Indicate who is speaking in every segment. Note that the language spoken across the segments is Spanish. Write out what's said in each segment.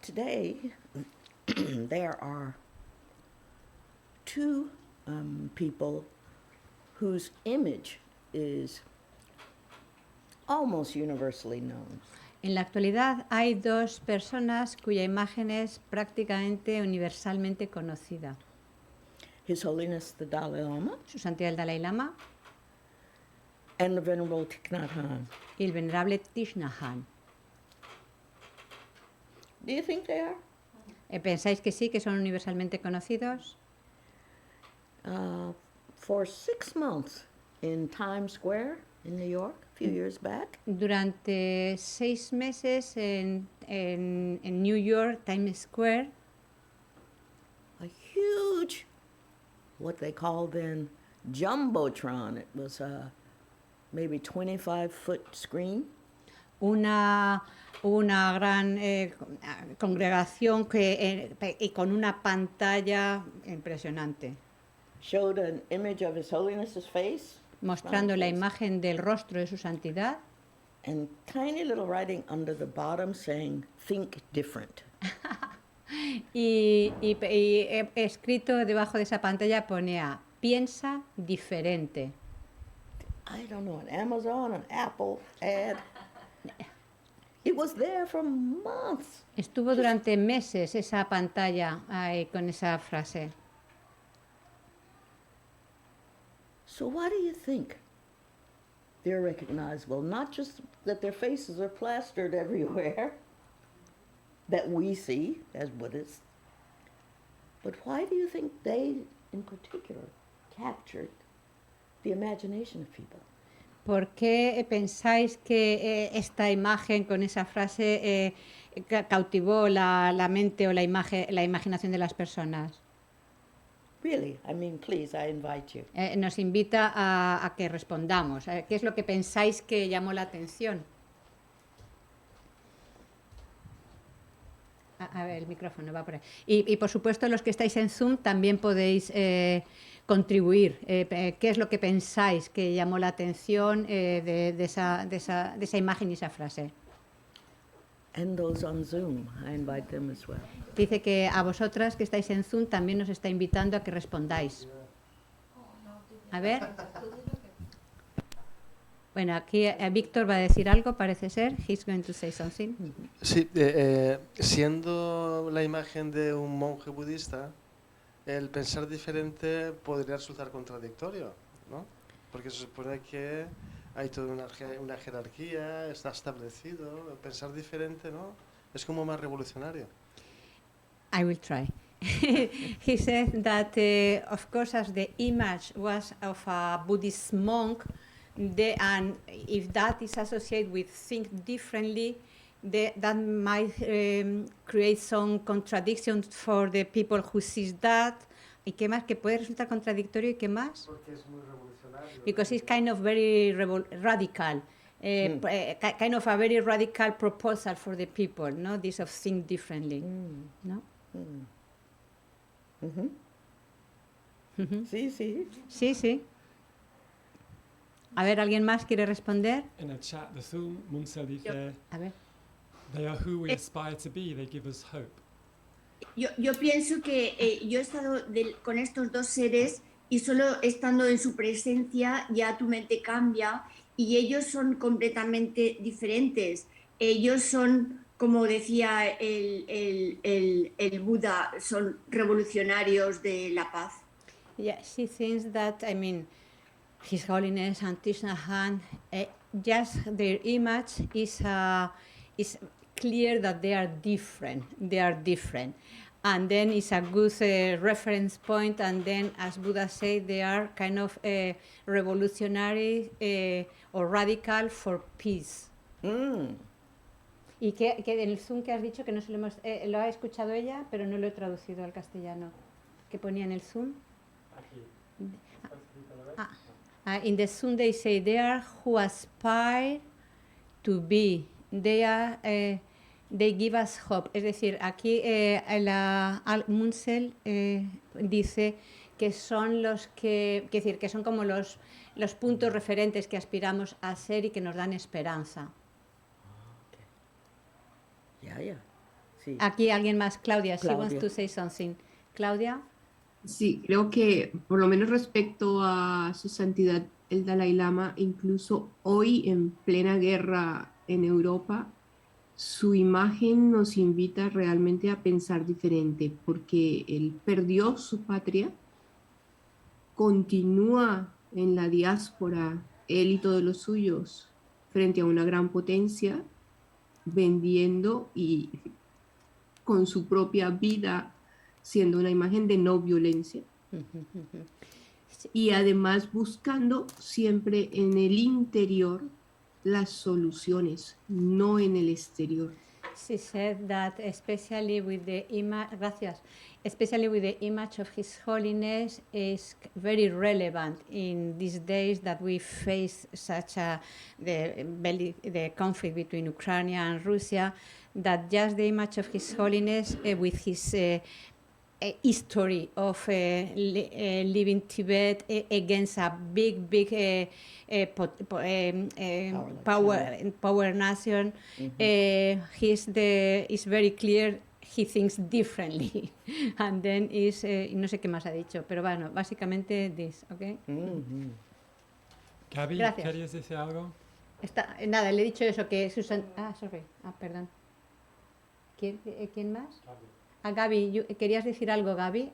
Speaker 1: today there are two people whose image is almost universally known.
Speaker 2: En la actualidad hay dos personas cuya imagen es prácticamente universalmente conocida.
Speaker 1: His Holiness the Dalai Lama
Speaker 2: Su Santidad el Dalai Lama
Speaker 1: and the Venerable Thich Nhat Hanh.
Speaker 2: y el Venerable Thich Nhat Hanh.
Speaker 1: Do you think they are?
Speaker 2: ¿Pensáis que sí, que son universalmente conocidos?
Speaker 1: For 6 months in Times Square in New York, a few years back,
Speaker 2: Durante 6 meses en New York, Times Square,
Speaker 1: a huge, what they call then, jumbotron. It was a maybe 25-foot screen.
Speaker 2: una gran congregación y con una pantalla impresionante,
Speaker 1: Showed an image of His Holiness's face,
Speaker 2: mostrando la
Speaker 1: face,
Speaker 2: imagen del rostro de su santidad
Speaker 1: and tiny little writing under the bottom saying, "Think different."
Speaker 2: y escrito debajo de esa pantalla ponía piensa diferente.
Speaker 1: I don't know, an Amazon, an Apple ad. It was there for months.
Speaker 2: Estuvo durante meses esa pantalla ahí con esa frase.
Speaker 1: So why do you think they're recognizable? Not just that their faces are plastered everywhere, that we see as Buddhists, but why do you think they, in particular, captured the imagination of people?
Speaker 2: ¿Por qué pensáis que esta imagen con esa frase cautivó la mente o la imaginación de las personas?
Speaker 1: Really, I mean, please, I invite you.
Speaker 2: Nos invita a que respondamos. ¿Qué es lo que pensáis que llamó la atención? A ver, el micrófono va por ahí. Y por supuesto, los que estáis en Zoom también podéis contribuir. ¿Qué es lo que pensáis que llamó la atención de esa imagen y esa frase?
Speaker 1: And those on Zoom, I invite them as well.
Speaker 2: Dice que a vosotras que estáis en Zoom también os está invitando a que respondáis. A ver. Bueno, aquí Víctor va a decir algo, parece ser. He's going to say something.
Speaker 3: Sí, siendo la imagen de un monje budista, el pensar diferente podría resultar contradictorio, ¿no? Porque se supone que hay toda una jerarquía, está establecido. Pensar diferente, ¿no? Es como más revolucionario.
Speaker 2: I will try. He said that, of course, as the image was of a Buddhist monk, and if that is associated with think differently, that might create some contradictions for the people who sees that. ¿Y qué más? ¿Que puede resultar contradictorio? ¿Y qué más?
Speaker 3: Porque es muy revolucionario.
Speaker 2: Because it's kind of very radical. Kind of a very radical proposal for the people, no? This of think differently, no?
Speaker 1: Sí, sí.
Speaker 2: Sí, sí. A ver, ¿alguien más quiere responder?
Speaker 4: In a chat, the Zoom, Munsel dice,
Speaker 2: A ver.
Speaker 4: they are who we aspire to be, they give us hope.
Speaker 5: Yo pienso que yo he estado con estos dos seres y solo estando en su presencia ya tu mente cambia y ellos son completamente diferentes. Ellos son, como decía el Buda, son revolucionarios de la paz.
Speaker 2: Yeah, she thinks that, I mean, His Holiness and Thich Nhat Hanh, just their image is clear that they are different. They are different. And then it's a good reference point. And then, as Buddha said, they are kind of revolutionary or radical for peace. Y que en el Zoom que has dicho, que no se lo hemos... lo ha escuchado ella, pero no lo he traducido al castellano. ¿Qué ponía en el Zoom? In the Zoom they say they are who aspire to be. They are... they give us hope. Es decir, aquí Munsel dice que son los que son como los puntos referentes que aspiramos a ser y que nos dan esperanza.
Speaker 1: Yeah, yeah. Sí.
Speaker 2: Aquí alguien más, Claudia, she wants
Speaker 1: Claudia.
Speaker 2: to say something. Claudia.
Speaker 6: Sí, creo que por lo menos respecto a su santidad el Dalai Lama, incluso hoy en plena guerra en Europa, su imagen nos invita realmente a pensar diferente, porque él perdió su patria, continúa en la diáspora, él y todos los suyos, frente a una gran potencia, vendiendo y con su propia vida, siendo una imagen de no violencia. Y además buscando siempre en el interior las soluciones, no en el exterior.
Speaker 2: She said that especially with the gracias, especially with the image of His Holiness is very relevant in these days that we face such the conflict between Ukraine and Russia, that just the image of His Holiness with his history of living Tibet against a big power nation. He's is very clear. He thinks differently, and then is no sé qué más ha dicho, pero bueno, básicamente this, okay.
Speaker 4: Gaby,
Speaker 2: Gracias.
Speaker 4: ¿querías decir algo?
Speaker 2: Nada, le he dicho eso que Susan. Perdón. ¿Quién más? A Gaby, ¿querías decir algo, Gaby?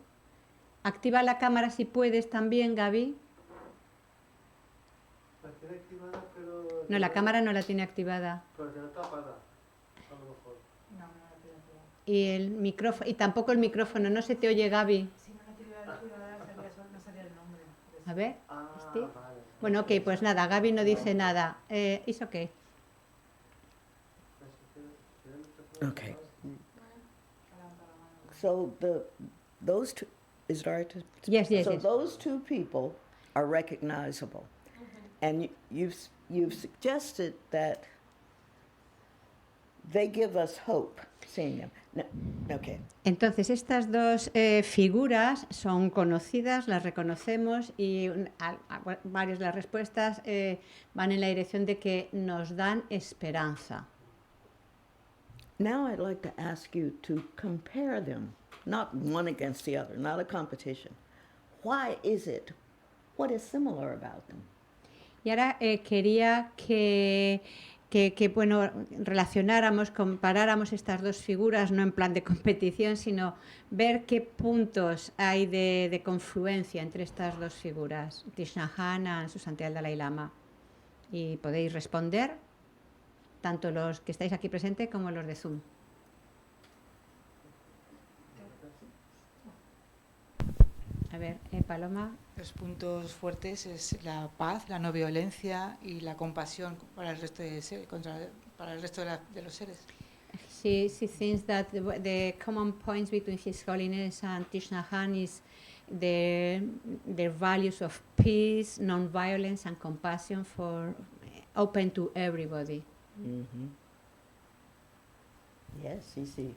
Speaker 2: Activa la cámara si puedes también, Gaby.
Speaker 3: La tiene activada, pero...
Speaker 2: No, la cámara no la tiene activada.
Speaker 3: Pero que no está tapada, a lo mejor.
Speaker 2: Y el micrófono, y tampoco el micrófono, no se te oye, Gaby. A ver, ¿este?
Speaker 3: Vale.
Speaker 2: Bueno, ok, pues nada, Gaby no dice nada. It's okay.
Speaker 1: Okay. So those two, is it all right to?
Speaker 2: Yes, yes,
Speaker 1: So
Speaker 2: yes.
Speaker 1: those two people are recognizable. And you've suggested that they give us hope seeing them. No, okay.
Speaker 2: Entonces, estas dos figuras son conocidas, las reconocemos y varias de las respuestas van en la dirección de que nos dan esperanza.
Speaker 1: Now I'd like to ask you to compare them, not one against the other, not a competition. Why is it? What is similar about them?
Speaker 2: Y ahora quería que bueno, relacionáramos, comparáramos estas dos figuras, no en plan de competición, sino ver qué puntos hay de confluencia entre estas dos figuras, Thich Nhat Hanh y su santidad el Dalai Lama. Y podéis responder, tanto los que estáis aquí presentes como los de Zoom. A ver, Paloma.
Speaker 7: Los puntos fuertes es la paz, la no violencia y la compasión para el resto de para el resto de los seres.
Speaker 2: She thinks that the common points between His Holiness and Thich Nhat Hanh is their values of peace, non-violence and compassion for open to everybody.
Speaker 1: Mm-hmm. Yes, sí.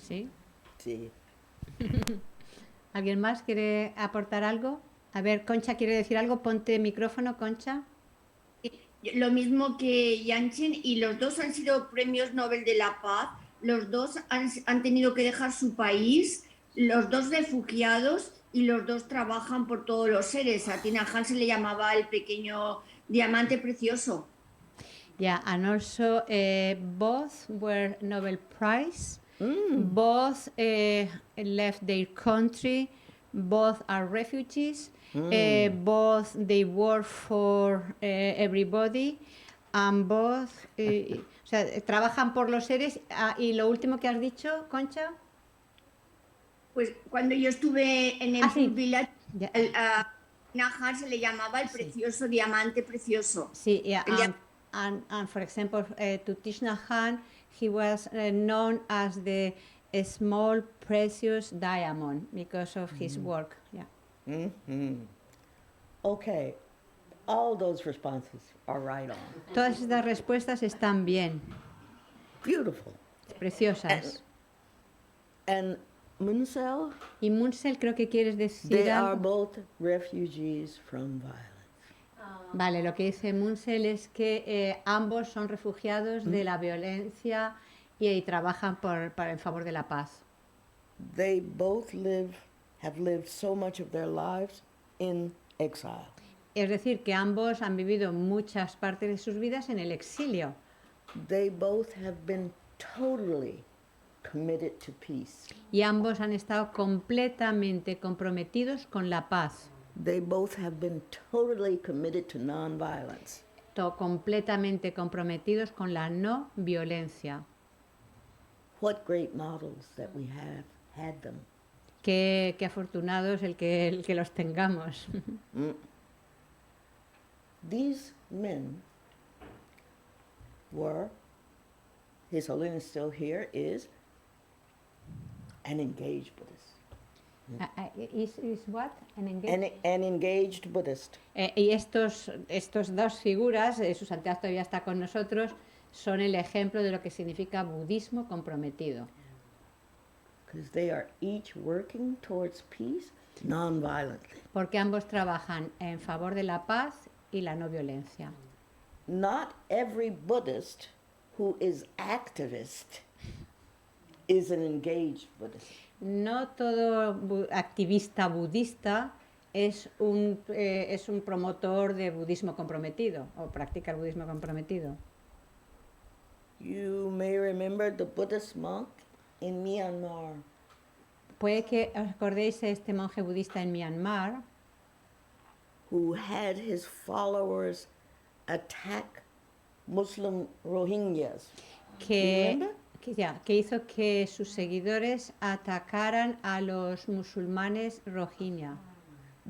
Speaker 2: ¿Sí?
Speaker 1: Sí.
Speaker 2: ¿Alguien más quiere aportar algo? A ver, Concha quiere decir algo. Ponte micrófono, Concha.
Speaker 5: Lo mismo que Yanchen, y los dos han sido premios Nobel de la Paz, los dos han tenido que dejar su país, los dos refugiados, y los dos trabajan por todos los seres. A Thich Nhat Hanh se le llamaba el pequeño diamante precioso.
Speaker 2: Yeah, and also both were Nobel Prize. Both left their country. Both are refugees. Both they work for everybody. And both, o sea, trabajan por los seres. Y lo último que has dicho, Concha.
Speaker 5: Pues cuando yo estuve en el
Speaker 2: sí.
Speaker 5: Village,
Speaker 2: Ya.
Speaker 5: a Thich Nhat Hanh se le llamaba el precioso diamante precioso.
Speaker 2: Sí, yeah, and for example, to Thich Nhat Hanh, he was known as the small precious diamond because of his work. Yeah.
Speaker 1: Mm-hmm. Okay. All those responses are right on.
Speaker 2: Todas estas respuestas están bien,
Speaker 1: Beautiful.
Speaker 2: preciosas.
Speaker 1: And Munsell,
Speaker 2: Y Munsell, creo que quieres decir
Speaker 1: they are
Speaker 2: algo.
Speaker 1: both refugees from violence.
Speaker 2: Vale, lo que dice Munsell es que ambos son refugiados de la violencia y trabajan en favor de la paz.
Speaker 1: They both have lived so much of their lives in exile.
Speaker 2: Es decir, que ambos han vivido muchas partes de sus vidas en el exilio.
Speaker 1: They both have been totally committed to peace.
Speaker 2: Y ambos han estado completamente comprometidos con la paz,
Speaker 1: They both have been totally committed to nonviolence.
Speaker 2: completamente comprometidos con la no violencia.
Speaker 1: What great models that we have had them.
Speaker 2: Qué afortunados el que los tengamos.
Speaker 1: These men were, His Holiness still here, is an engaged Buddhist.
Speaker 2: Is what? An engaged?
Speaker 1: An engaged Buddhist.
Speaker 2: Y estos dos figuras, su santidad todavía está con nosotros, son el ejemplo de lo que significa budismo comprometido.
Speaker 1: Because they are each working towards peace nonviolently.
Speaker 2: Porque ambos trabajan en favor de la paz y la no violencia.
Speaker 1: Not every Buddhist who is activist is an engaged Buddhist.
Speaker 2: No todo activista budista es un promotor de budismo comprometido o practica el budismo comprometido.
Speaker 1: You may remember the Buddhist monk in Myanmar.
Speaker 2: Puede que os acordéis de este monje budista en Myanmar
Speaker 1: Who had his followers attack Muslim Rohingyas.
Speaker 2: que hizo que sus seguidores atacaran a los musulmanes rohingya.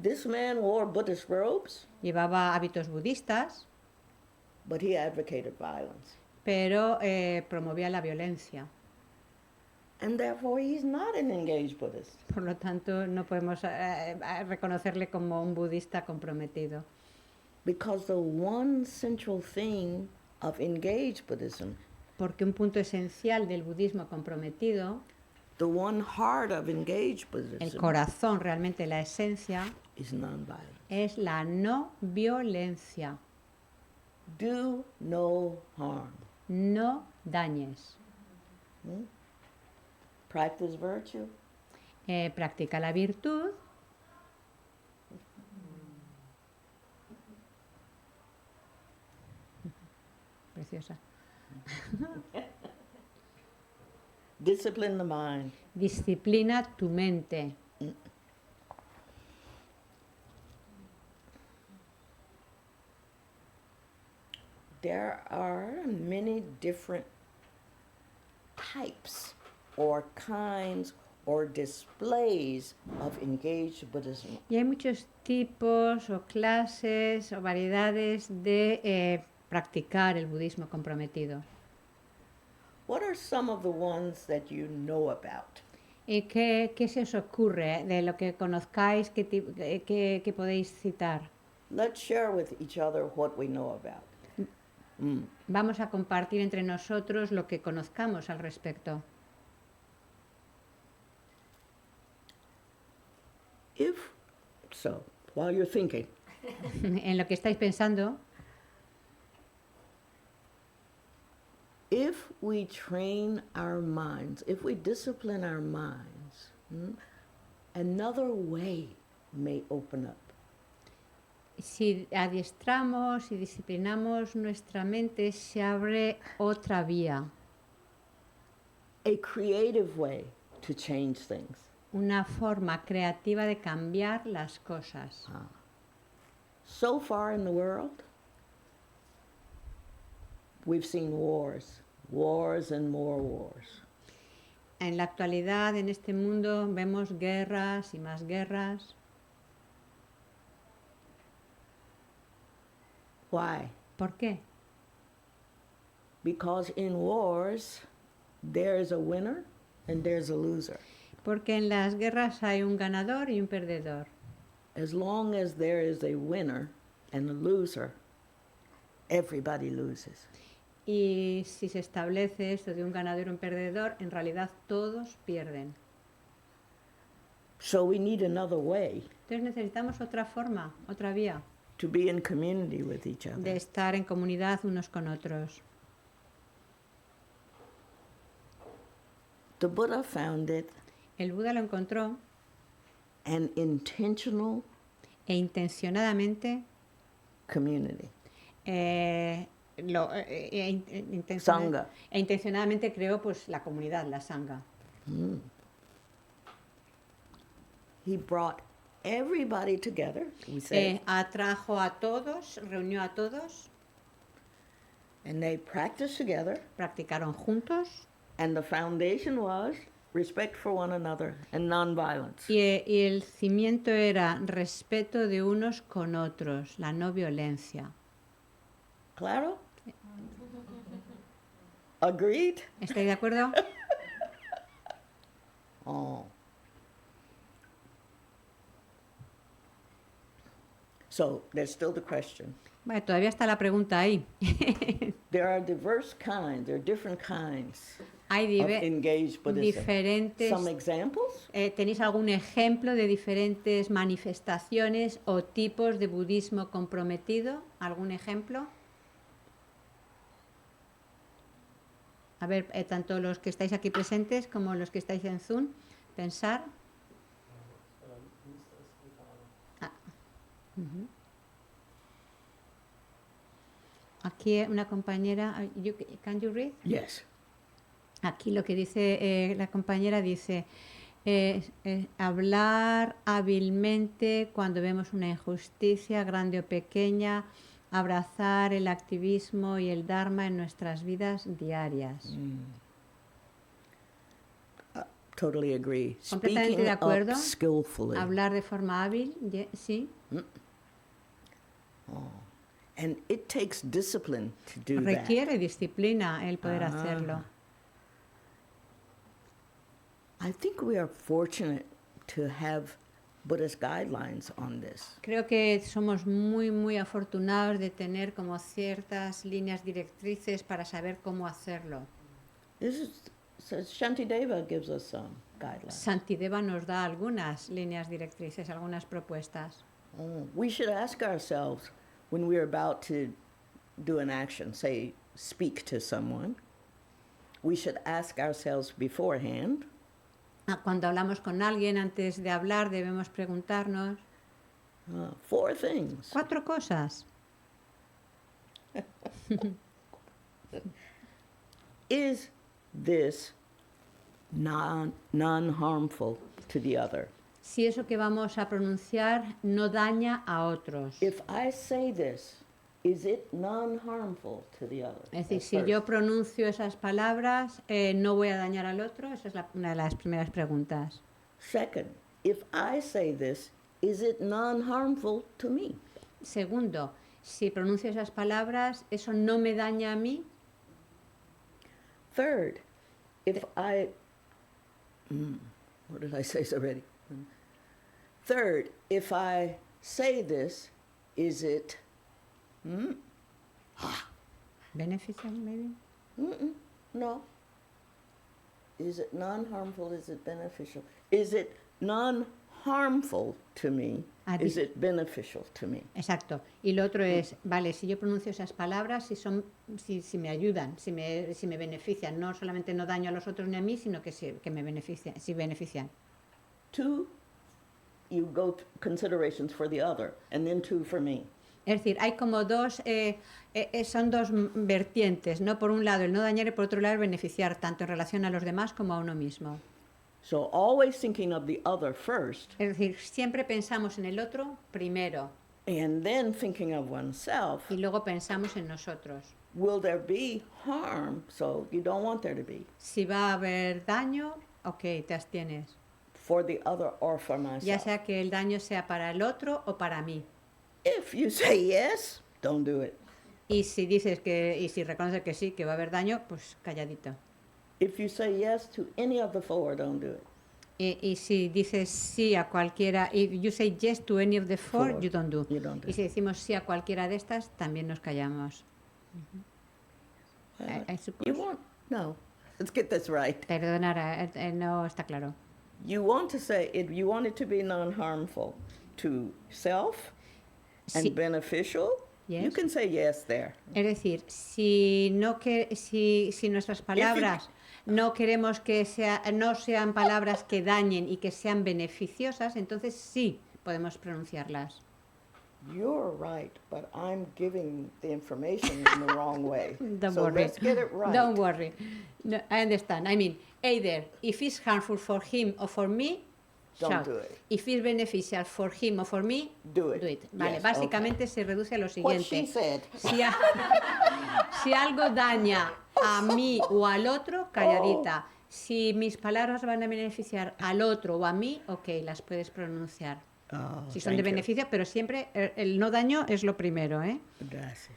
Speaker 1: This man wore Buddhist robes,
Speaker 2: Llevaba hábitos budistas,
Speaker 1: but he advocated violence.
Speaker 2: pero promovía la violencia.
Speaker 1: And therefore he's not an engaged Buddhist.
Speaker 2: Por lo tanto, no podemos reconocerle como un budista comprometido.
Speaker 1: Because the one central thing of engaged Buddhism,
Speaker 2: Porque un punto esencial del budismo comprometido,
Speaker 1: the one heart of engaged
Speaker 2: el
Speaker 1: Buddhism,
Speaker 2: corazón, realmente la esencia,
Speaker 1: is nonviolence.
Speaker 2: es la no violencia.
Speaker 1: Do no harm.
Speaker 2: No dañes.
Speaker 1: Practice virtue.
Speaker 2: Practica la virtud. Preciosa.
Speaker 1: Discipline the mind.
Speaker 2: Disciplina tu mente.
Speaker 1: There are many different types or kinds or displays of engaged Buddhism.
Speaker 2: Y hay muchos tipos o clases o variedades de practicar el budismo comprometido.
Speaker 1: What are some of the ones that you know about?
Speaker 2: ¿Y qué se os ocurre de lo que conozcáis que podéis citar?
Speaker 1: Let's share with each other what we know about.
Speaker 2: Vamos a compartir entre nosotros lo que conozcamos al respecto.
Speaker 1: While you're thinking,
Speaker 2: En lo que estáis pensando,
Speaker 1: if we train our minds, if we discipline our minds, another way may open up.
Speaker 2: si adiestramos y disciplinamos nuestra mente, se abre otra vía,
Speaker 1: A creative way to change things.
Speaker 2: una forma creativa de cambiar las cosas.
Speaker 1: So far in the world, we've seen wars and more wars.
Speaker 2: En la actualidad, en este mundo, vemos guerras y más guerras.
Speaker 1: Why?
Speaker 2: ¿Por qué?
Speaker 1: Because in wars, there's a winner and there's a loser.
Speaker 2: Porque en las guerras hay un ganador y un perdedor.
Speaker 1: As long as there is a winner and a loser, everybody loses.
Speaker 2: Y si se establece esto de un ganador y un perdedor, en realidad todos pierden.
Speaker 1: So we need another way
Speaker 2: Entonces necesitamos otra forma, otra vía
Speaker 1: to be in community with each other.
Speaker 2: de estar en comunidad unos con otros.
Speaker 1: The Buddha found it
Speaker 2: El Buda lo encontró
Speaker 1: an intentional
Speaker 2: e intencionadamente
Speaker 1: community. Sangha.
Speaker 2: Intencionadamente creó pues la comunidad, la sangha.
Speaker 1: He brought everybody together, we say,
Speaker 2: Atrajo a todos, reunió a todos,
Speaker 1: and they practiced together,
Speaker 2: practicaron juntos
Speaker 1: and the foundation was respect for one another and nonviolence.
Speaker 2: y el cimiento era respeto de unos con otros, la no violencia.
Speaker 1: Claro? Agreed?
Speaker 2: ¿Estáis de acuerdo?
Speaker 1: Oh. So there's still the question.
Speaker 2: Vale, todavía está la pregunta ahí.
Speaker 1: There are diverse kinds, there are different kinds
Speaker 2: Hay
Speaker 1: of engaged Buddhism.
Speaker 2: diferentes...
Speaker 1: Some examples?
Speaker 2: ¿Tenéis algún ejemplo de diferentes manifestaciones o tipos de budismo comprometido? ¿Algún ejemplo? A ver, tanto los que estáis aquí presentes como los que estáis en Zoom, pensar. Ujú. Aquí una compañera, can you read?
Speaker 1: Yes.
Speaker 2: Aquí lo que dice la compañera dice, hablar hábilmente cuando vemos una injusticia grande o pequeña, abrazar el activismo y el dharma en nuestras vidas diarias.
Speaker 1: Totally agree.
Speaker 2: Completamente
Speaker 1: Speaking
Speaker 2: de acuerdo.
Speaker 1: up skillfully.
Speaker 2: Hablar de forma hábil, sí.
Speaker 1: And it takes discipline to do that.
Speaker 2: Requiere disciplina el poder hacerlo.
Speaker 1: I think we are fortunate to have Buddhist guidelines on this.
Speaker 2: Creo que somos muy afortunados de tener como ciertas líneas directrices para saber cómo hacerlo.
Speaker 1: This is, so Shantideva gives us some guidelines.
Speaker 2: Shantideva nos da algunas líneas directrices, algunas propuestas.
Speaker 1: We should ask ourselves when we're about to do an action, say speak to someone, we should ask ourselves beforehand,
Speaker 2: Cuando hablamos con alguien, antes de hablar, debemos preguntarnos
Speaker 1: 4 things.
Speaker 2: 4 cosas.
Speaker 1: Is this non-harmful to the other?
Speaker 2: Si eso que vamos a pronunciar no daña a otros.
Speaker 1: If I say this, is it non-harmful to the other?
Speaker 2: Es decir,
Speaker 1: That's
Speaker 2: si
Speaker 1: first.
Speaker 2: yo pronuncio esas palabras, ¿no voy a dañar al otro? Esa es una de las primeras preguntas.
Speaker 1: Second, if I say this, is it non-harmful to me?
Speaker 2: Segundo, si pronuncio esas palabras, ¿eso no me daña a mí?
Speaker 1: Third, if I, what did I say already? Third, if I say this, is it,
Speaker 2: Beneficial, maybe?
Speaker 1: no. Is it non-harmful, is it beneficial? Is it non-harmful to me? Is it beneficial to me?
Speaker 2: Exacto. Y lo otro es, vale, si yo pronuncio esas palabras, si me ayudan, si me benefician, no solamente no daño a los otros ni a mí, sino que me benefician, si benefician.
Speaker 1: 2, you go to considerations for the other, and then 2 for me.
Speaker 2: Es decir, hay como son dos vertientes, ¿no? Por un lado el no dañar y por otro lado el beneficiar, tanto en relación a los demás como a uno mismo.
Speaker 1: So always thinking of the other first,
Speaker 2: Es decir, siempre pensamos en el otro primero
Speaker 1: and then thinking of oneself.
Speaker 2: y luego pensamos en nosotros.
Speaker 1: Will there be harm? So you don't want there to be
Speaker 2: Si va a haber daño, ok, te abstienes.
Speaker 1: for the other or for myself.
Speaker 2: Ya sea que el daño sea para el otro o para mí.
Speaker 1: If you say yes, don't do it.
Speaker 2: Y si si reconoces que sí, que va a haber daño, pues calladito.
Speaker 1: If you say yes to any of the 4, don't do it.
Speaker 2: Y si dices sí a cualquiera, if you say yes to any of the 4, you don't do.
Speaker 1: You don't do.
Speaker 2: Y si decimos sí a cualquiera de estas, también nos callamos. I suppose.
Speaker 1: You want no. Let's get this right.
Speaker 2: Perdonar, no está claro.
Speaker 1: You want to say it. You want it to be non-harmful to self and
Speaker 2: Sí.
Speaker 1: beneficial. You
Speaker 2: Yes.
Speaker 1: can say yes there.
Speaker 2: Es decir, si nuestras palabras no queremos que no sean palabras que dañen y que sean beneficiosas, entonces sí podemos pronunciarlas.
Speaker 1: You're right, but I'm giving the information in the wrong way.
Speaker 2: Don't
Speaker 1: So
Speaker 2: worry.
Speaker 1: let's get it right.
Speaker 2: Don't worry. No, I understand. I mean, either if it's harmful for him or for me,
Speaker 1: Don't
Speaker 2: shout.
Speaker 1: do it.
Speaker 2: If it's beneficial for him or for me,
Speaker 1: Do it.
Speaker 2: do it. Vale,
Speaker 1: Yes,
Speaker 2: básicamente se reduce a lo
Speaker 1: What she
Speaker 2: siguiente.
Speaker 1: said.
Speaker 2: Si algo daña a mí o al otro, calladita. Si mis palabras van a beneficiar al otro o a mí, ok, las puedes pronunciar.
Speaker 1: Oh,
Speaker 2: Si son de
Speaker 1: thank you.
Speaker 2: beneficio, pero siempre el no daño es lo primero, ¿eh?
Speaker 1: Gracias.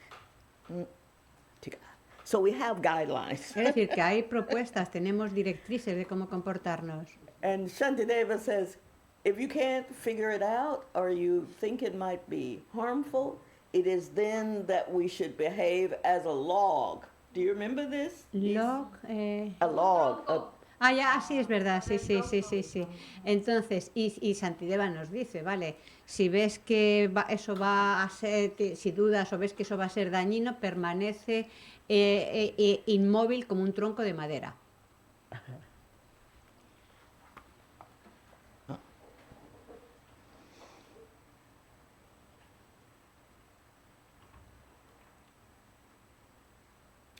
Speaker 1: So we have guidelines.
Speaker 2: Es decir, que hay propuestas, tenemos directrices de cómo comportarnos.
Speaker 1: And Shantideva says, if you can't figure it out or you think it might be harmful, it is then that we should behave as a log. Do you remember this?
Speaker 2: Log,
Speaker 1: A log.
Speaker 2: ya, sí, es verdad, sí. Entonces, y Shantideva nos dice, vale, si ves que eso va a ser, si dudas o ves que eso va a ser dañino, permanece inmóvil como un tronco de madera.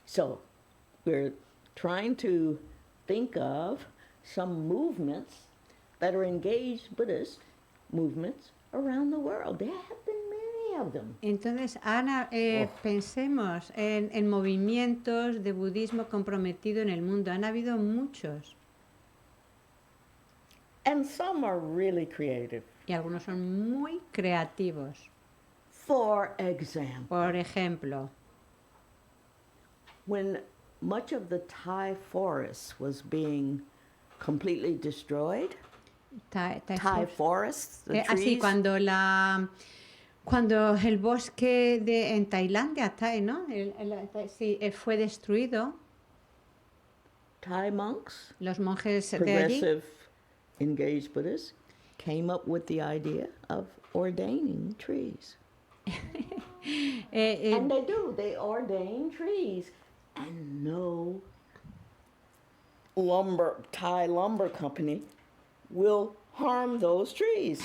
Speaker 1: So we're trying to think of some movements that are engaged Buddhist movements around the world. There have been many of them.
Speaker 2: Entonces, Ana, pensemos en movimientos de budismo comprometido en el mundo. Han habido muchos.
Speaker 1: And some are really creative.
Speaker 2: Y algunos son muy creativos.
Speaker 1: For example,
Speaker 2: Por ejemplo,
Speaker 1: when much of the Thai forest was being completely destroyed,
Speaker 2: Thai
Speaker 1: Thai
Speaker 2: forest.
Speaker 1: forests, the
Speaker 2: Así,
Speaker 1: trees,
Speaker 2: cuando el bosque en Tailandia, ¿no? Sí, fue destruido,
Speaker 1: Thai monks,
Speaker 2: los monjes de allí
Speaker 1: progressive engaged Buddhists, came up with the idea of ordaining trees. And they do, they ordain trees. And no Thai lumber company will harm those trees.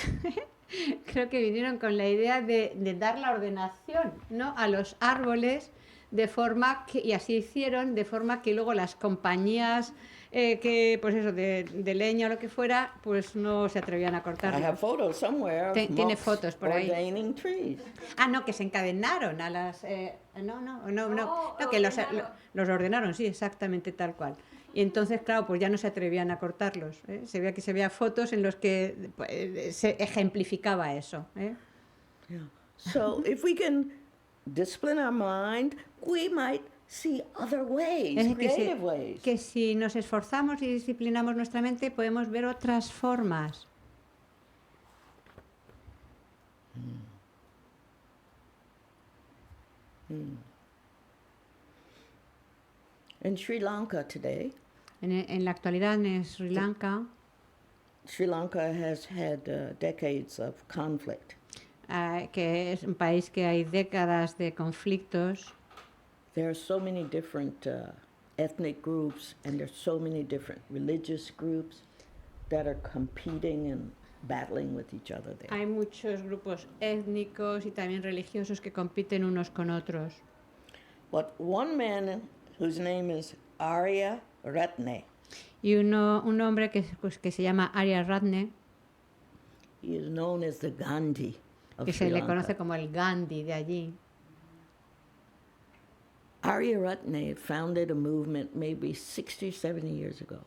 Speaker 2: creo que vinieron con la idea de dar la ordenación, ¿no? A los árboles de forma que, y así hicieron, de forma que luego las compañías que, pues eso, de leña o lo que fuera, pues no se atrevían a
Speaker 1: I have
Speaker 2: cortarlos.
Speaker 1: photos somewhere of
Speaker 2: Tiene
Speaker 1: monks
Speaker 2: fotos por ahí.
Speaker 1: ordaining trees.
Speaker 2: Ah, no, que se encadenaron a las... no, que los ordenaron, sí, exactamente tal cual. Y entonces, claro, pues ya no se atrevían a cortarlos, ¿eh? Se veía fotos en los que pues, se ejemplificaba eso, ¿eh?
Speaker 1: Yeah. So if we can discipline our mind, we might see other ways,
Speaker 2: Es decir,
Speaker 1: creative ways.
Speaker 2: que si nos esforzamos y disciplinamos nuestra mente, podemos ver otras formas.
Speaker 1: In Sri Lanka today,
Speaker 2: En la actualidad en Sri Lanka
Speaker 1: Sri Lanka has had decades of conflict.
Speaker 2: que es un país que hay décadas de conflictos.
Speaker 1: There are so many different ethnic groups and there's so many different religious groups that are competing and battling with each other there.
Speaker 2: Hay muchos grupos étnicos y también religiosos que compiten unos con otros.
Speaker 1: But one man whose name is Arya Ratne,
Speaker 2: Y un hombre que se llama Arya Ratne,
Speaker 1: he is known as the Gandhi of
Speaker 2: que
Speaker 1: Sri
Speaker 2: se le
Speaker 1: Lanka.
Speaker 2: conoce como el Gandhi de allí.
Speaker 1: Arya Ratne founded a movement maybe 60, 70 years ago.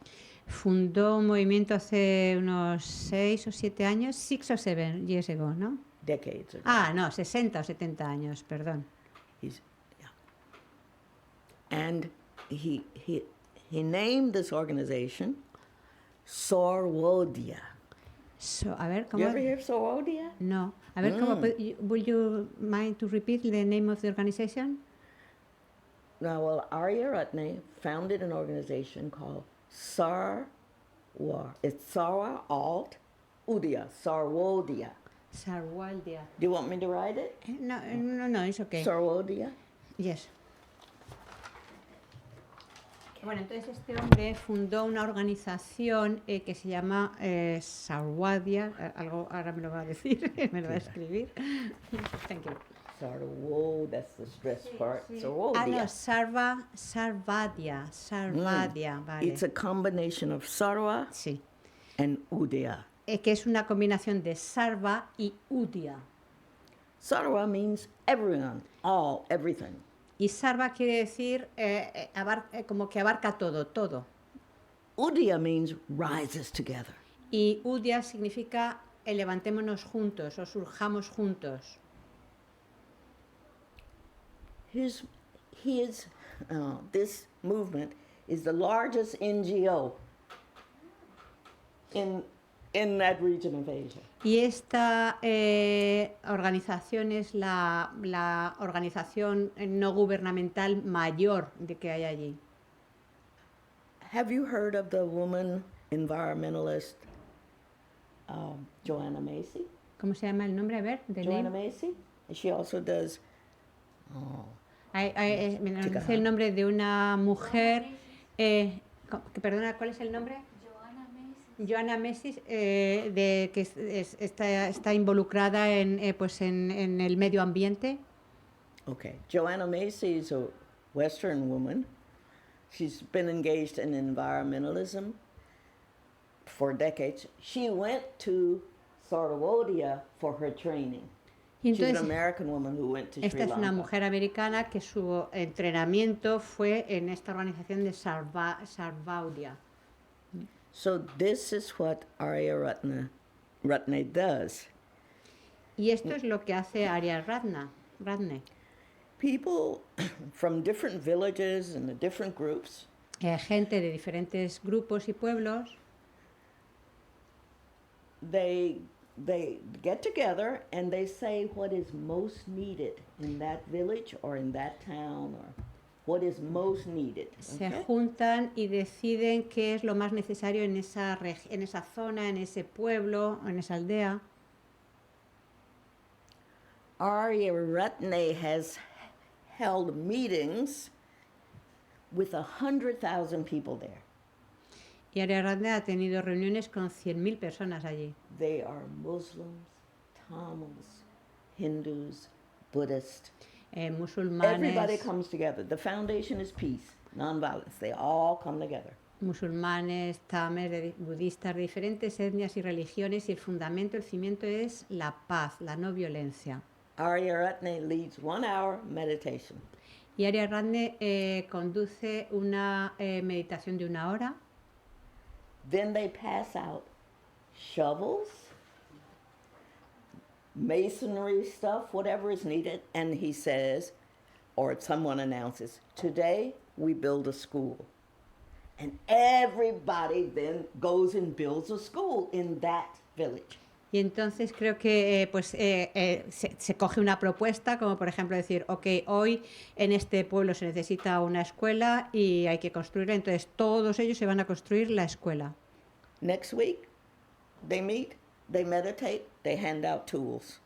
Speaker 2: Fundó un movimiento hace unos 6 o 7 años, 6 or 7 years ago, ¿no?
Speaker 1: Decades ago.
Speaker 2: Ah, no, 60 o 70 años, perdón.
Speaker 1: He's, yeah. And he named this organization Sarvodaya.
Speaker 2: A ver,
Speaker 1: You
Speaker 2: ¿cómo?
Speaker 1: ever hear Sarvodaya?
Speaker 2: No. A ver, ¿cómo? Would you mind to repeat the name of the organization?
Speaker 1: Now, well, Arya Ratne founded an organization called Sarwa. It's Sarwa Alt Udaya, Sarvodaya.
Speaker 2: Sarwaldia.
Speaker 1: Do you want me to write it?
Speaker 2: No, it's okay.
Speaker 1: Sarvodaya.
Speaker 2: Yes. Bueno, entonces este hombre fundó una organización que se llama Sarvadia, algo ahora me lo va a decir, me lo va a escribir. Thank you.
Speaker 1: Sarwo, that's the stress part.
Speaker 2: Ah, no,
Speaker 1: Sarwodia.
Speaker 2: Sarvadia, vale.
Speaker 1: It's a combination of Sarwa
Speaker 2: Sí.
Speaker 1: and Udaya.
Speaker 2: Que es una combinación de Sarva y Udia.
Speaker 1: Sarwa means everyone, all, everything.
Speaker 2: Y Sarva quiere decir como que abarca todo, todo.
Speaker 1: Udaya means rises together.
Speaker 2: Y Udia significa levantémonos juntos o surjamos juntos.
Speaker 1: This movement is the largest NGO in that region of Asia.
Speaker 2: Y esta organización es la organización no gubernamental mayor de que hay allí.
Speaker 1: Have you heard of the woman environmentalist Joanna Macy?
Speaker 2: ¿Cómo se llama el nombre? A ver, de
Speaker 1: Joanna
Speaker 2: name.
Speaker 1: Macy? She also does.
Speaker 2: Me
Speaker 1: Chica.
Speaker 2: dice el nombre de una mujer. Perdona, ¿cuál es el nombre? Joanna Macy, que está involucrada en el medio ambiente.
Speaker 1: Okay. Joanna Macy is a Western woman. She's been engaged in environmentalism for decades. She went to Sarvodaya for her training.
Speaker 2: Y
Speaker 1: She's an
Speaker 2: entonces,
Speaker 1: American woman who went to Sri
Speaker 2: esta es una
Speaker 1: Lanka.
Speaker 2: mujer americana que su entrenamiento fue en esta organización de Sarvaudia.
Speaker 1: So this is what Arya Ratne does.
Speaker 2: Y esto es lo que hace Arya Ratne.
Speaker 1: People from different villages and the different groups,
Speaker 2: Gente de diferentes grupos y pueblos
Speaker 1: they get together and they say what is most needed in that village or in that town or what is most needed.
Speaker 2: se
Speaker 1: Okay?
Speaker 2: juntan y deciden qué es lo más necesario en esa zona, en ese pueblo, en esa aldea.
Speaker 1: Arya Ratne has held meetings with 100,000 people there.
Speaker 2: Y Arya Ratne ha tenido reuniones con 100.000 personas allí.
Speaker 1: They are Muslims, Tamils, Hindus, Buddhists. Everybody
Speaker 2: Musulmanes,
Speaker 1: comes together. The foundation is peace, nonviolence. They all come together.
Speaker 2: tames, budistas, de diferentes etnias y religiones, y el fundamento, el cimiento es la paz, la no violencia.
Speaker 1: Arya Ratne leads 1 hour meditation.
Speaker 2: Y Arya Ratne conduce una meditación de 1 hora.
Speaker 1: Then they pass out shovels, masonry stuff, whatever is needed, and he says, or someone announces, today we build a school. And everybody then goes and builds a school in that village.
Speaker 2: Y entonces creo que se coge una propuesta, como por ejemplo decir, ok, hoy en este pueblo se necesita una escuela y hay que construirla, entonces todos ellos se van a construir la escuela.
Speaker 1: Next week, they meet, they meditate, they hand out tools.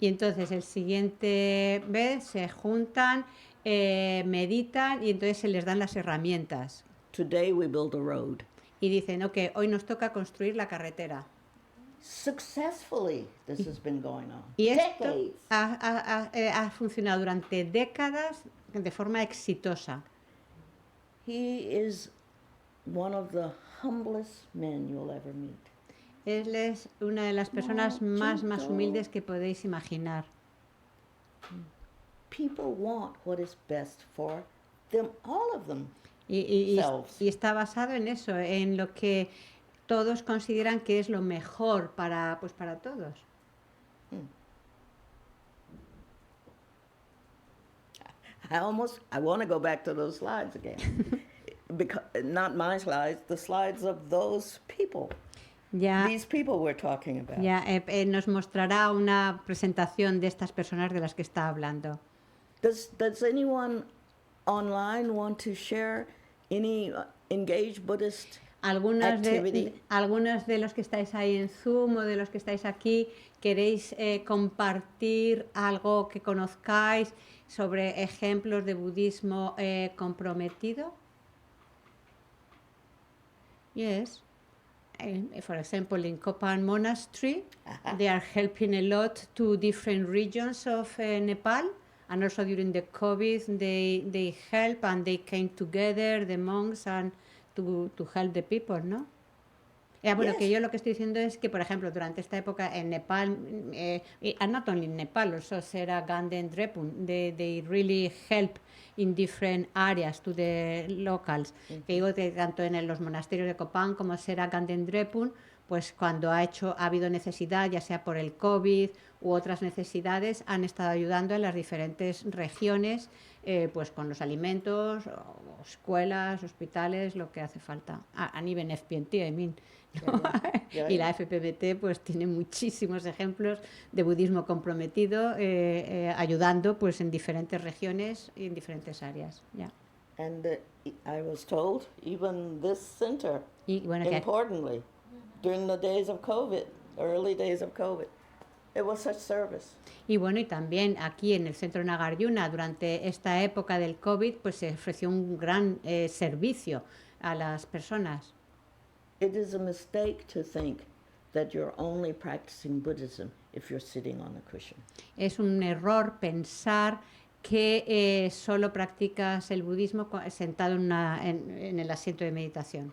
Speaker 2: Y entonces el siguiente vez se juntan, meditan y entonces se les dan las herramientas.
Speaker 1: Today we build a road.
Speaker 2: Y dicen, ok, hoy nos toca construir la carretera.
Speaker 1: Successfully, this has been going on.
Speaker 2: Y esto
Speaker 1: Decades.
Speaker 2: ha funcionado durante décadas de forma exitosa.
Speaker 1: He is one of the humblest men you'll ever meet.
Speaker 2: Él es una de las personas más humildes que podéis imaginar.
Speaker 1: People want what is best for them, all of them.
Speaker 2: Y
Speaker 1: Selves.
Speaker 2: está basado en eso, en lo que todos consideran que es lo mejor para todos.
Speaker 1: I want to go back to those slides again. Because, not my slides, the slides of those people.
Speaker 2: Ya,
Speaker 1: These people we're talking about.
Speaker 2: nos mostrará una presentación de estas personas de las que está hablando.
Speaker 1: Does anyone online want to share any engaged Buddhist
Speaker 2: Algunos
Speaker 1: activity?
Speaker 2: algunos de los que estáis ahí en Zoom o de los que estáis aquí, ¿queréis compartir algo que conozcáis sobre ejemplos de budismo comprometido? Yes. For example, in Kopan Monastery, they are helping a lot to different regions of Nepal. And also during the COVID, they help and they came together, the monks, and to help the people, ¿no? Bueno,
Speaker 1: Yes.
Speaker 2: que yo lo que estoy diciendo es que, por ejemplo, durante esta época en Nepal, and not only in Nepal, also Sera Ganden Drepun, they really help in different areas to the locals. Que digo que tanto en los monasterios de Kopan como Sera Ganden Drepun, pues cuando ha habido necesidad, ya sea por el COVID u otras necesidades, han estado ayudando en las diferentes regiones, pues con los alimentos, o escuelas, hospitales, lo que hace falta. And even FPNT, I mean.
Speaker 1: Ya,
Speaker 2: Y
Speaker 1: ya.
Speaker 2: la FPBT pues tiene muchísimos ejemplos de budismo comprometido, ayudando pues en diferentes regiones y en diferentes áreas. Ya.
Speaker 1: And I was told, even this center,
Speaker 2: Y bueno, que
Speaker 1: importantly, during the days of COVID, early days of COVID, it was such service.
Speaker 2: Y bueno, y también aquí en el centro Nagarjuna, durante esta época del COVID, pues se ofreció un gran servicio a las personas.
Speaker 1: It is a mistake to think that you're only practicing Buddhism if you're sitting on a cushion.
Speaker 2: Es un error pensar que solo practicas el budismo sentado en el asiento de meditación.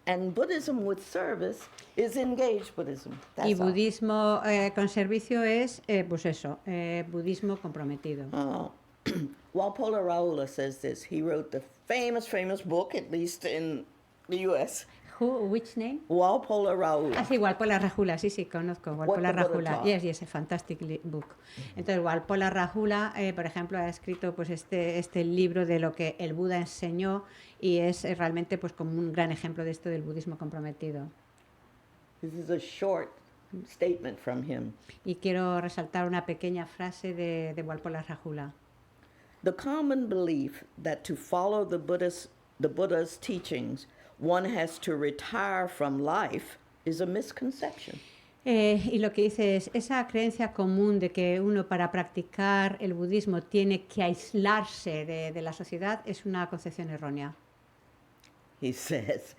Speaker 1: And Buddhism with service is engaged Buddhism. That's
Speaker 2: Y
Speaker 1: all.
Speaker 2: budismo con servicio es, pues eso, budismo comprometido.
Speaker 1: Walpola Raula says this. He wrote the famous book, at least in the U.S.,
Speaker 2: Which name?
Speaker 1: Walpola Raula.
Speaker 2: Ah, sí, Walpola Rahula, sí, conozco. Walpola
Speaker 1: the Buddha
Speaker 2: Rahula,
Speaker 1: taught.
Speaker 2: yes, a fantastic book. Entonces, Walpola Rahula, por ejemplo, ha escrito pues este libro de lo que el Buda enseñó y es realmente pues como un gran ejemplo de esto del budismo comprometido.
Speaker 1: This is a short statement from him.
Speaker 2: Y quiero resaltar una pequeña frase de Walpola Rahula.
Speaker 1: The common belief that to follow the Buddha's teachings, one has to retire from life is a misconception.
Speaker 2: Y lo que dice es, esa creencia común de que uno para practicar el budismo tiene que aislarse de la sociedad es una concepción errónea.
Speaker 1: He says,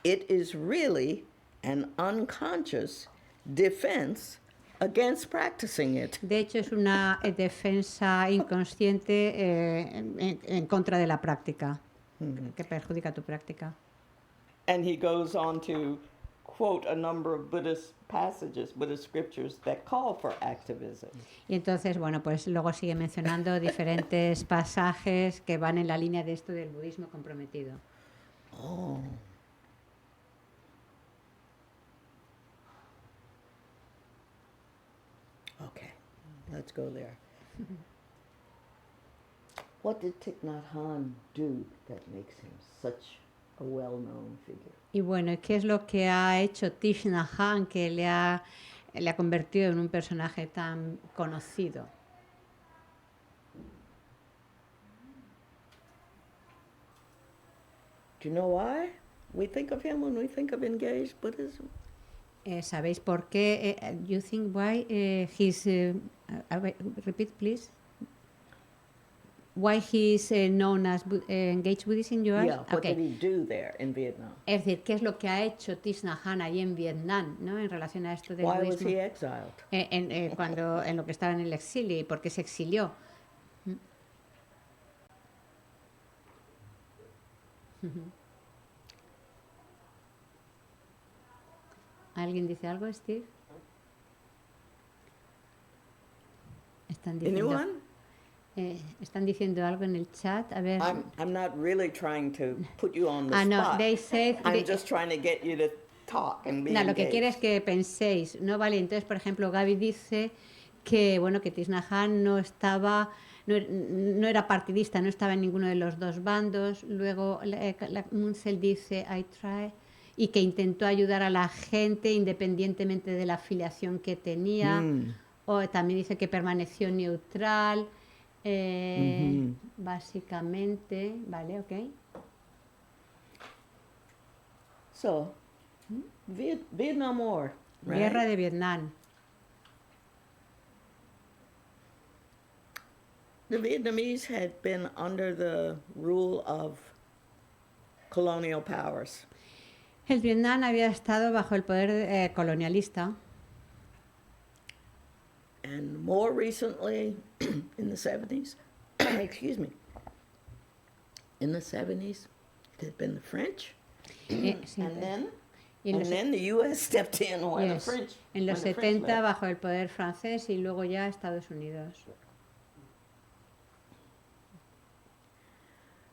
Speaker 1: it is really an unconscious defense against practicing it.
Speaker 2: De hecho, es una defensa inconsciente en contra de la práctica, que perjudica tu práctica.
Speaker 1: And he goes on to quote a number of Buddhist passages, Buddhist scriptures that call for activism.
Speaker 2: Y entonces, bueno, pues luego sigue mencionando diferentes pasajes que van en la línea de esto del budismo comprometido.
Speaker 1: Oh. Okay, let's go there. What did Thich Nhat Hanh do that makes him such a well-known figure?
Speaker 2: Y bueno, ¿qué es lo que ha hecho Thich Nhat Hanh que le ha convertido en un personaje tan conocido?
Speaker 1: Do you know why we think of him when we think of engaged Buddhism?
Speaker 2: ¿Sabéis por qué? You think why he's... repeat, please. Why he's known as engaged Buddhist in US?
Speaker 1: Yeah, what did he do there in Vietnam?
Speaker 2: Es decir, ¿qué es lo que ha hecho Thich Nhat Hanh allí en Vietnam, ¿no? En relación a esto del
Speaker 1: Why was
Speaker 2: budismo?
Speaker 1: he exiled?
Speaker 2: En lo que estaba en el exilio y por qué se exilió. ¿Alguien dice algo, Steve?
Speaker 1: Anyone?
Speaker 2: Están diciendo algo en el chat. A ver.
Speaker 1: I'm not really trying to put you on the
Speaker 2: no,
Speaker 1: spot.
Speaker 2: they said...
Speaker 1: I'm just trying to get you to talk and be
Speaker 2: No, lo que
Speaker 1: engaged.
Speaker 2: quiere es que penséis, ¿no? Vale, entonces, por ejemplo, Gaby dice que, bueno, que Thich Nhat Hanh no era partidista, no estaba en ninguno de los dos bandos. Luego, Munsell dice, I try, y que intentó ayudar a la gente independientemente de la afiliación que tenía. O también dice que permaneció neutral, básicamente, ¿vale? Ok.
Speaker 1: So, Vietnam War, right?
Speaker 2: Guerra de Vietnam.
Speaker 1: The Vietnamese had been under the rule of colonial powers.
Speaker 2: El Vietnam había estado bajo el poder colonialista
Speaker 1: And more recently, in the 70s, excuse me, in the 70s, it had been the French.
Speaker 2: sí,
Speaker 1: And then,
Speaker 2: y en
Speaker 1: and
Speaker 2: los,
Speaker 1: then the U.S. stepped in when
Speaker 2: yes,
Speaker 1: the French.
Speaker 2: en los
Speaker 1: when the French
Speaker 2: 70
Speaker 1: left.
Speaker 2: bajo el poder francés y luego ya Estados Unidos.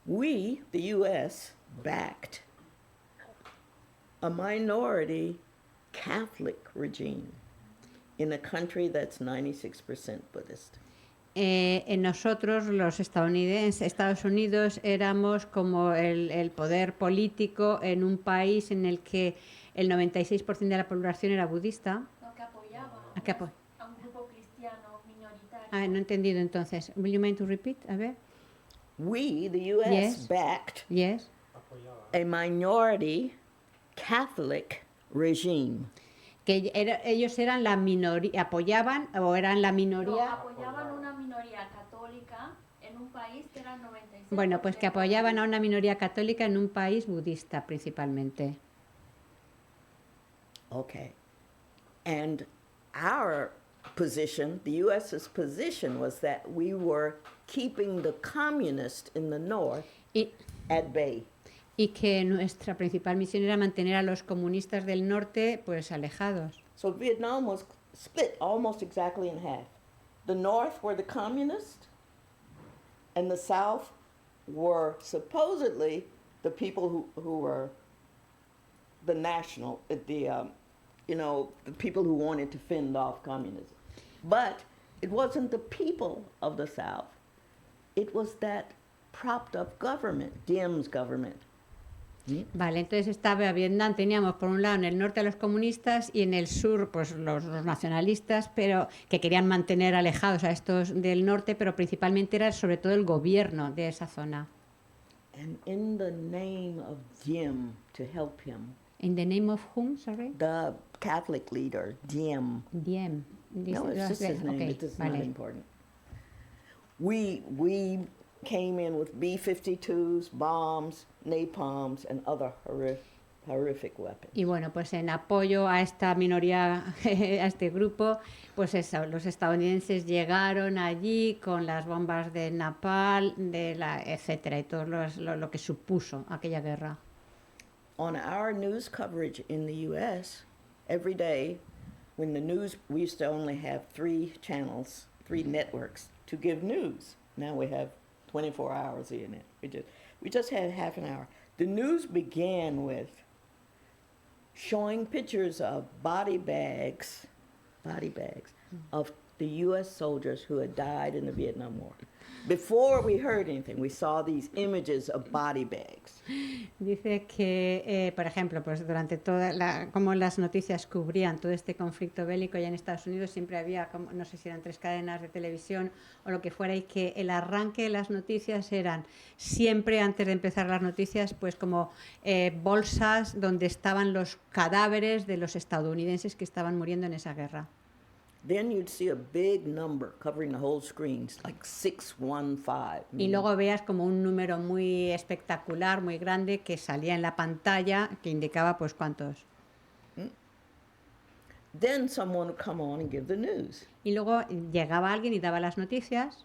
Speaker 1: We, the U.S., backed a minority Catholic regime in a country that's 96% Buddhist.
Speaker 2: En nosotros, los estadounidenses, Estados Unidos, éramos como el poder político en un país en el que el 96% de la población era budista.
Speaker 8: No, que apoyaba
Speaker 2: ¿A qué apo-
Speaker 8: a un grupo cristiano minoritario.
Speaker 2: Ah, no he entendido entonces. Will you mind to repeat? A ver.
Speaker 1: We, the U.S.,
Speaker 2: Yes.
Speaker 1: backed
Speaker 2: Yes.
Speaker 1: a minority Catholic regime.
Speaker 2: Que ellos eran la minoría, apoyaban o eran la
Speaker 8: No,
Speaker 2: minoría.
Speaker 8: apoyaban una minoría católica en un país que era el 96%.
Speaker 2: Bueno, pues que apoyaban a una minoría católica en un país budista principalmente.
Speaker 1: Okay. And our position, the U.S.'s position, was that we were keeping the communists in the north
Speaker 2: Y,
Speaker 1: at bay.
Speaker 2: y que nuestra principal misión era mantener a los comunistas del norte pues alejados.
Speaker 1: So Vietnam was split almost exactly in half. The north were the communists, and the south were supposedly the people who were the national, the people who wanted to fend off communism. But it wasn't the people of the south. It was that propped up government, Diem's government.
Speaker 2: Vale, entonces estaba Vietnam, teníamos por un lado en el norte a los comunistas y en el sur pues los nacionalistas, pero que querían mantener alejados a estos del norte, pero principalmente era sobre todo el gobierno de esa zona.
Speaker 1: And in the name of Diem, to help him,
Speaker 2: In the name of whom, sorry?
Speaker 1: the Catholic leader, Diem.
Speaker 2: Diem.
Speaker 1: No, it's just his name.
Speaker 2: Okay,
Speaker 1: It is not
Speaker 2: vale.
Speaker 1: important. We came in with B-52s, bombs, napalms, and other horrific weapons.
Speaker 2: Y bueno, pues en apoyo a esta minoría, a este grupo, pues eso, los estadounidenses llegaron allí con las bombas de napalm, etcétera, y todo lo que supuso aquella guerra.
Speaker 1: On our news coverage in the U.S., every day, when the news, we used to only have 3 channels, 3 networks to give news. Now we have 24 hours in it. We just had half an hour. The news began with showing pictures of body bags of the U.S. soldiers who had died in the Vietnam War. Before we heard anything, we saw these images of body bags.
Speaker 2: Dice que, por ejemplo, pues durante como las noticias cubrían todo este conflicto bélico ya en Estados Unidos, siempre había, como, no sé si eran 3 cadenas de televisión o lo que fuera, y que el arranque de las noticias eran siempre, antes de empezar las noticias, pues como bolsas donde estaban los cadáveres de los estadounidenses que estaban muriendo en esa guerra.
Speaker 1: Then you'd see a big number covering the whole screen, like 615.
Speaker 2: Y luego veas como un número muy espectacular, muy grande, que salía en la pantalla, que indicaba pues cuántos.
Speaker 1: Then someone would come on and give the news.
Speaker 2: Y luego llegaba alguien y daba las noticias.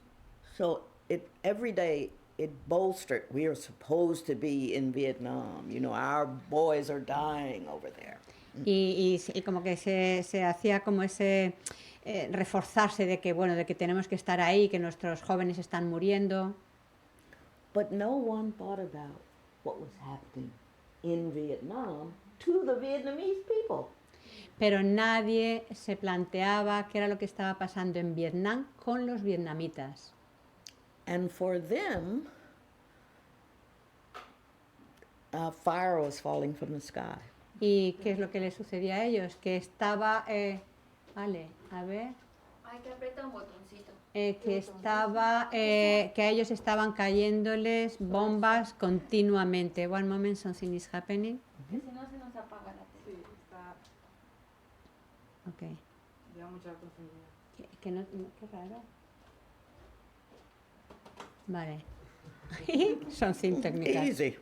Speaker 1: So every day it bolstered. We are supposed to be in Vietnam. You know, our boys are dying over there.
Speaker 2: Y como que se hacía como ese reforzarse de que, bueno, de que tenemos que estar ahí, que nuestros jóvenes están muriendo.
Speaker 1: But no one thought about what was happening in Vietnam to the Vietnamese people.
Speaker 2: Pero nadie se planteaba qué era lo que estaba pasando en Vietnam con los vietnamitas.
Speaker 1: And for them, fire was falling from the sky.
Speaker 2: ¿Y qué es lo que les sucedía a ellos? Que estaba, vale, a ver,
Speaker 8: Hay que apretar un botoncito.
Speaker 2: que estaba, que a ellos estaban cayéndoles bombas continuamente. One moment, something is happening.
Speaker 8: Que si no se nos apaga la tele.
Speaker 7: Sí, está,
Speaker 2: Okay.
Speaker 7: lleva mucha confusión.
Speaker 2: Qué raro. Vale. Son sin técnicas.
Speaker 1: Easy.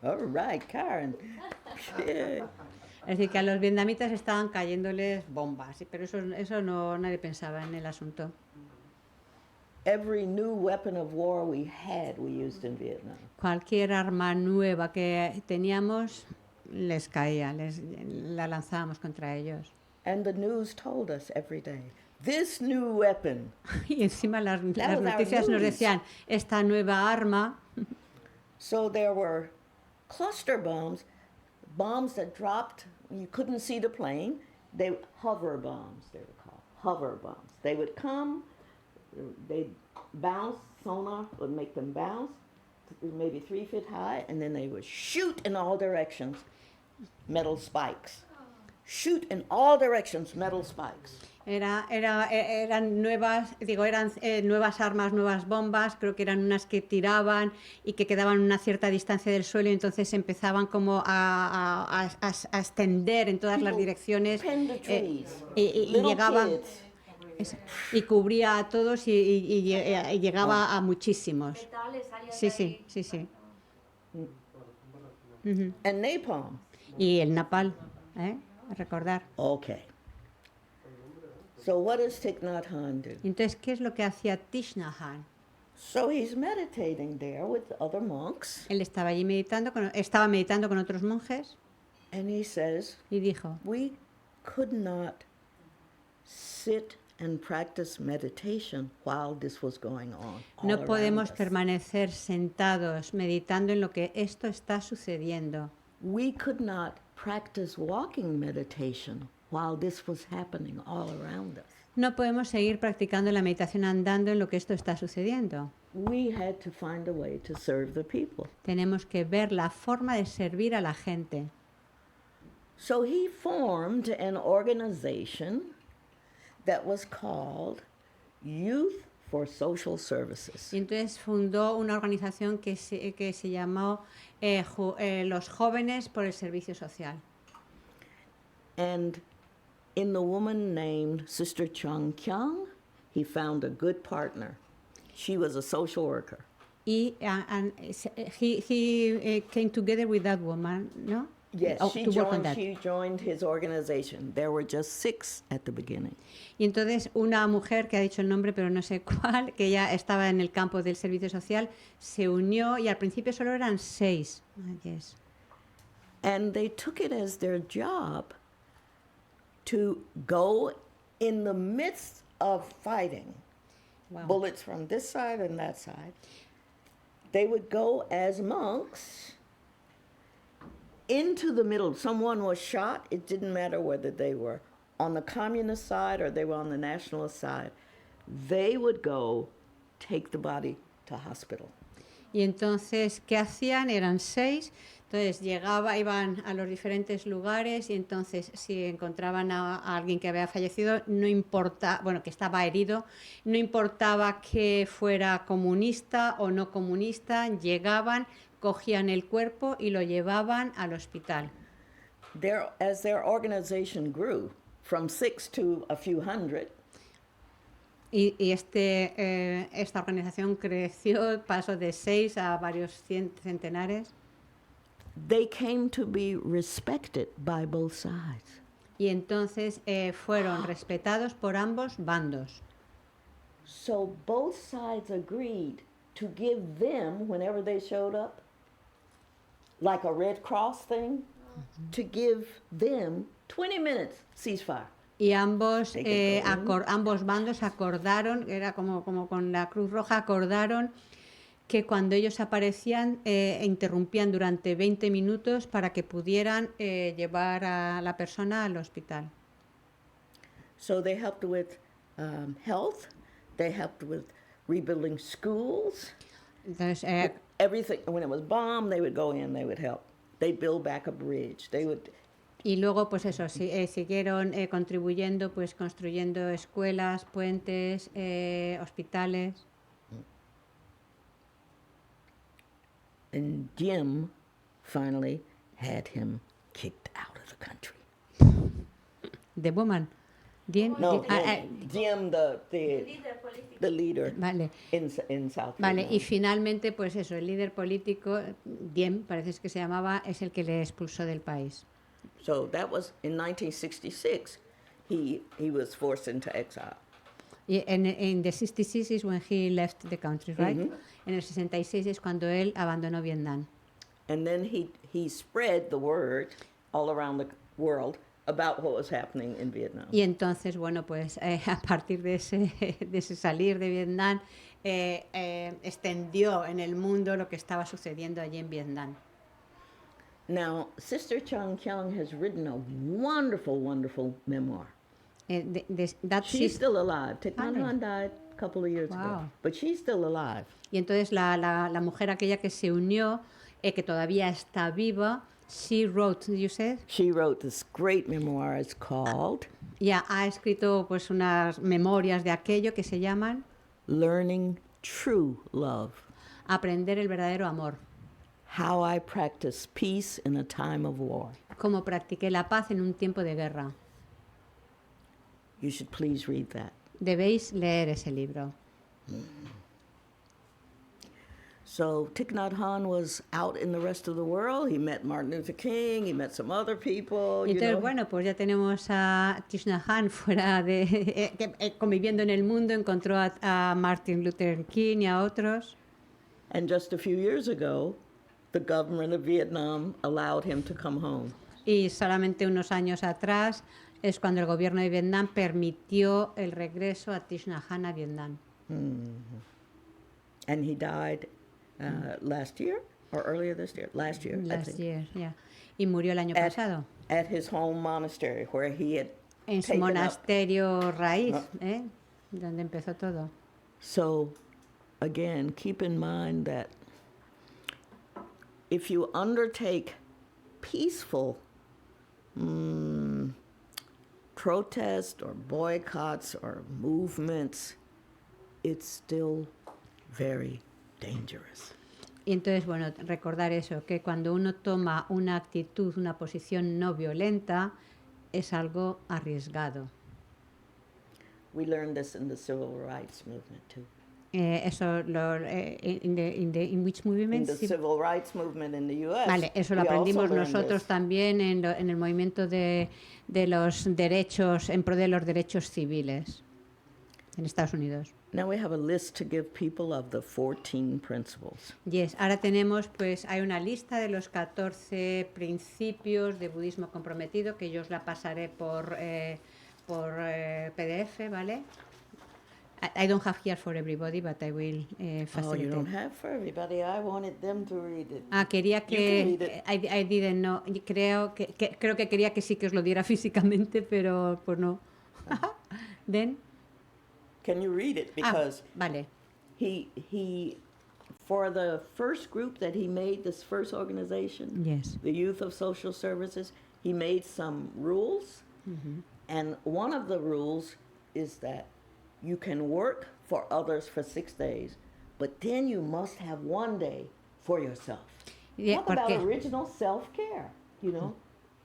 Speaker 1: All right, Karen. Yeah.
Speaker 2: Es decir, que a los vietnamitas estaban cayéndoles bombas, pero eso no nadie pensaba en el asunto.
Speaker 1: Every new weapon of war we had, we used in Vietnam.
Speaker 2: Cualquier arma nueva que teníamos les caía, la lanzábamos contra ellos.
Speaker 1: And the news told us every day, this new weapon.
Speaker 2: Y encima las
Speaker 1: was our
Speaker 2: noticias nos
Speaker 1: news.
Speaker 2: decían, esta nueva arma.
Speaker 1: So there were cluster bombs, bombs that dropped, you couldn't see the plane. They hover bombs, they were called, hover bombs. They would come, they'd bounce, sonar would make them bounce, maybe 3 feet high, and then they would shoot in all directions, metal spikes. Shoot in all directions, metal spikes.
Speaker 2: Eran nuevas, nuevas armas, nuevas bombas, creo que eran unas que tiraban y que quedaban a una cierta distancia del suelo y entonces empezaban como a extender en todas las
Speaker 1: People
Speaker 2: direcciones
Speaker 1: pinned the trees.
Speaker 2: y
Speaker 1: Little
Speaker 2: llegaba
Speaker 1: kids.
Speaker 2: y cubría a todos y llegaba a muchísimos.
Speaker 8: Metales salían
Speaker 2: Sí,
Speaker 8: de
Speaker 2: sí,
Speaker 8: ahí.
Speaker 2: sí, sí.
Speaker 1: And napalm.
Speaker 2: Y el napal, a recordar.
Speaker 1: Okay. So what does Thich Nhat Hanh do?
Speaker 2: Entonces, ¿qué es lo que hacía Thich Nhat Hanh?
Speaker 1: So he's meditating there with other monks,
Speaker 2: Él estaba allí estaba meditando con otros monjes
Speaker 1: and he says,
Speaker 2: y dijo,
Speaker 1: we could not sit and practice meditation while this was going on. all
Speaker 2: no
Speaker 1: around
Speaker 2: podemos
Speaker 1: us.
Speaker 2: permanecer sentados meditando en lo que esto está sucediendo.
Speaker 1: We could not practice walking meditation while this was happening all around us.
Speaker 2: No podemos seguir practicando la meditación andando en lo que esto está sucediendo.
Speaker 1: We had to find a way to serve the people.
Speaker 2: Tenemos que ver la forma de servir a la gente.
Speaker 1: So he formed an organization that was called Youth for Social Services.
Speaker 2: Y entonces fundó una organización que se llamó Los Jóvenes por el Servicio Social.
Speaker 1: And in the woman named Sister Chung Kyung, he found a good partner. She was a social worker.
Speaker 2: Y he came together with that woman, ¿no?
Speaker 1: Yes,
Speaker 2: Oh,
Speaker 1: she
Speaker 2: to work on
Speaker 1: joined,
Speaker 2: that.
Speaker 1: she joined his organization. There were just 6 at the beginning.
Speaker 2: Y entonces una mujer que ha dicho el nombre, pero no sé cuál, que ya estaba en el campo del servicio social, se unió y al principio solo eran 6. Yes.
Speaker 1: And they took it as their job to go in the midst of fighting,
Speaker 2: Wow.
Speaker 1: bullets from this side and that side. They would go as monks into the middle. Someone was shot. It didn't matter whether they were on the communist side or they were on the nationalist side. They would go take the body to hospital.
Speaker 2: Y entonces, ¿qué hacían? Eran 6. Entonces iban a los diferentes lugares y entonces si encontraban a alguien que había fallecido, no importa, bueno, que estaba herido, no importaba que fuera comunista o no comunista, llegaban, cogían el cuerpo y lo llevaban al hospital.
Speaker 1: As their organization grew from 6 to a few hundred,
Speaker 2: Y esta organización creció, pasó de 6 a varios centenares.
Speaker 1: they came to be respected by both sides.
Speaker 2: Y entonces fueron respetados por ambos bandos.
Speaker 1: So both sides agreed to give them, whenever they showed up, like a Red Cross thing, to give them 20 minutes ceasefire.
Speaker 2: Y ambos,
Speaker 1: Take it going.
Speaker 2: ambos bandos acordaron, era como con la Cruz Roja, acordaron que cuando ellos aparecían interrumpían durante 20 minutos para que pudieran llevar a la persona al hospital.
Speaker 1: So they helped with health, they helped with rebuilding schools,
Speaker 2: Entonces,
Speaker 1: everything. When it was bombed, they would go in, they would help. They'd build back a bridge. They would.
Speaker 2: y luego, pues eso, siguieron contribuyendo, pues construyendo escuelas, puentes, hospitales.
Speaker 1: And Jim finally had him kicked out of the country.
Speaker 2: The woman. Diem,
Speaker 1: No,
Speaker 2: Diem,
Speaker 1: Diem,
Speaker 8: Líder político.
Speaker 1: the leader
Speaker 2: vale.
Speaker 1: in South
Speaker 2: Vale, y
Speaker 1: Vietnam.
Speaker 2: finalmente, pues eso, el líder político, Diem, parece que se llamaba, es el que le expulsó del país.
Speaker 1: So that was in 1966. He was forced into exile.
Speaker 2: Y en the 66 is when he left the country, right?
Speaker 1: Mhm.
Speaker 2: En el 66 es cuando él abandonó Vietnam.
Speaker 1: And then he spread the word all around the world about what was happening in Vietnam.
Speaker 2: Y entonces, bueno, pues a partir de ese salir de Vietnam, extendió en el mundo lo que estaba sucediendo allí en Vietnam.
Speaker 1: Now, Sister Chung Kyung has written a wonderful, wonderful memoir.
Speaker 2: That
Speaker 1: She's
Speaker 2: sis-
Speaker 1: still alive. Thich Nhat
Speaker 2: Ah.
Speaker 1: Hanh died a couple of years ago,
Speaker 2: Wow.
Speaker 1: but she's still alive.
Speaker 2: Y entonces la mujer aquella que se unió, que todavía está viva, she wrote, you said,
Speaker 1: She wrote this great memoir. It's called
Speaker 2: ya ha escrito pues unas memorias de aquello que se llaman
Speaker 1: Learning True Love.
Speaker 2: Aprender el verdadero amor.
Speaker 1: How I Practice Peace in a Time of War.
Speaker 2: Cómo practiqué la paz en un tiempo de guerra.
Speaker 1: You should please read that.
Speaker 2: Debéis leer ese libro.
Speaker 1: So Thich Nhat Hanh was out in the rest of the world. He met Martin Luther King. He met some other people.
Speaker 2: Y
Speaker 1: You
Speaker 2: entonces,
Speaker 1: know.
Speaker 2: bueno, pues ya tenemos a Thich Nhat Hanh fuera de conviviendo en el mundo, encontró a Martin Luther King y a otros.
Speaker 1: And just a few years ago, the government of Vietnam allowed him to come home.
Speaker 2: Y solamente unos años atrás es cuando el gobierno de Vietnam permitió el regreso a Thich Nhat Hanh a Vietnam.
Speaker 1: And he died last year or earlier this year? Last year, I
Speaker 2: Last
Speaker 1: think.
Speaker 2: year, yeah. Y murió el año
Speaker 1: At,
Speaker 2: pasado
Speaker 1: at his home monastery where he had
Speaker 2: en su
Speaker 1: taken up.
Speaker 2: monasterio raíz,
Speaker 1: No.
Speaker 2: donde empezó todo.
Speaker 1: So, again, keep in mind that if you undertake peaceful protests or boycotts or movements, it's still very dangerous.
Speaker 2: Y entonces, bueno, recordar eso, que cuando uno toma una actitud, una posición no violenta, es algo arriesgado.
Speaker 1: We learned this in the civil rights movement too.
Speaker 2: Eso, in which
Speaker 1: In
Speaker 2: movement?
Speaker 1: the
Speaker 2: Sí.
Speaker 1: civil rights movement in the U.S.
Speaker 2: Vale, eso lo
Speaker 1: we also
Speaker 2: aprendimos
Speaker 1: learned
Speaker 2: nosotros
Speaker 1: this.
Speaker 2: también en el movimiento de los derechos, en pro de los derechos civiles en Estados Unidos.
Speaker 1: Now we have a list to give people of the 14 principles.
Speaker 2: Yes, ahora tenemos, pues, hay una lista de los 14 principios de budismo comprometido que yo os la pasaré por PDF, ¿vale? I don't have here for everybody, but I will
Speaker 1: Oh, you
Speaker 2: facilitate.
Speaker 1: don't have for everybody. I wanted them to read it.
Speaker 2: Quería
Speaker 1: You can read
Speaker 2: que
Speaker 1: it.
Speaker 2: I didn't know. Creo que quería que sí que os lo diera físicamente, pero pues no. Then,
Speaker 1: Can you read it? Because
Speaker 2: vale.
Speaker 1: he, for the first group that he made, this first organization,
Speaker 2: Yes.
Speaker 1: the Youth of Social Services, he made some rules. And one of the rules is that you can work for others for 6 days, but then you must have 1 day for yourself.
Speaker 2: Yeah,
Speaker 1: Talk about
Speaker 2: porque-
Speaker 1: original self-care, you know?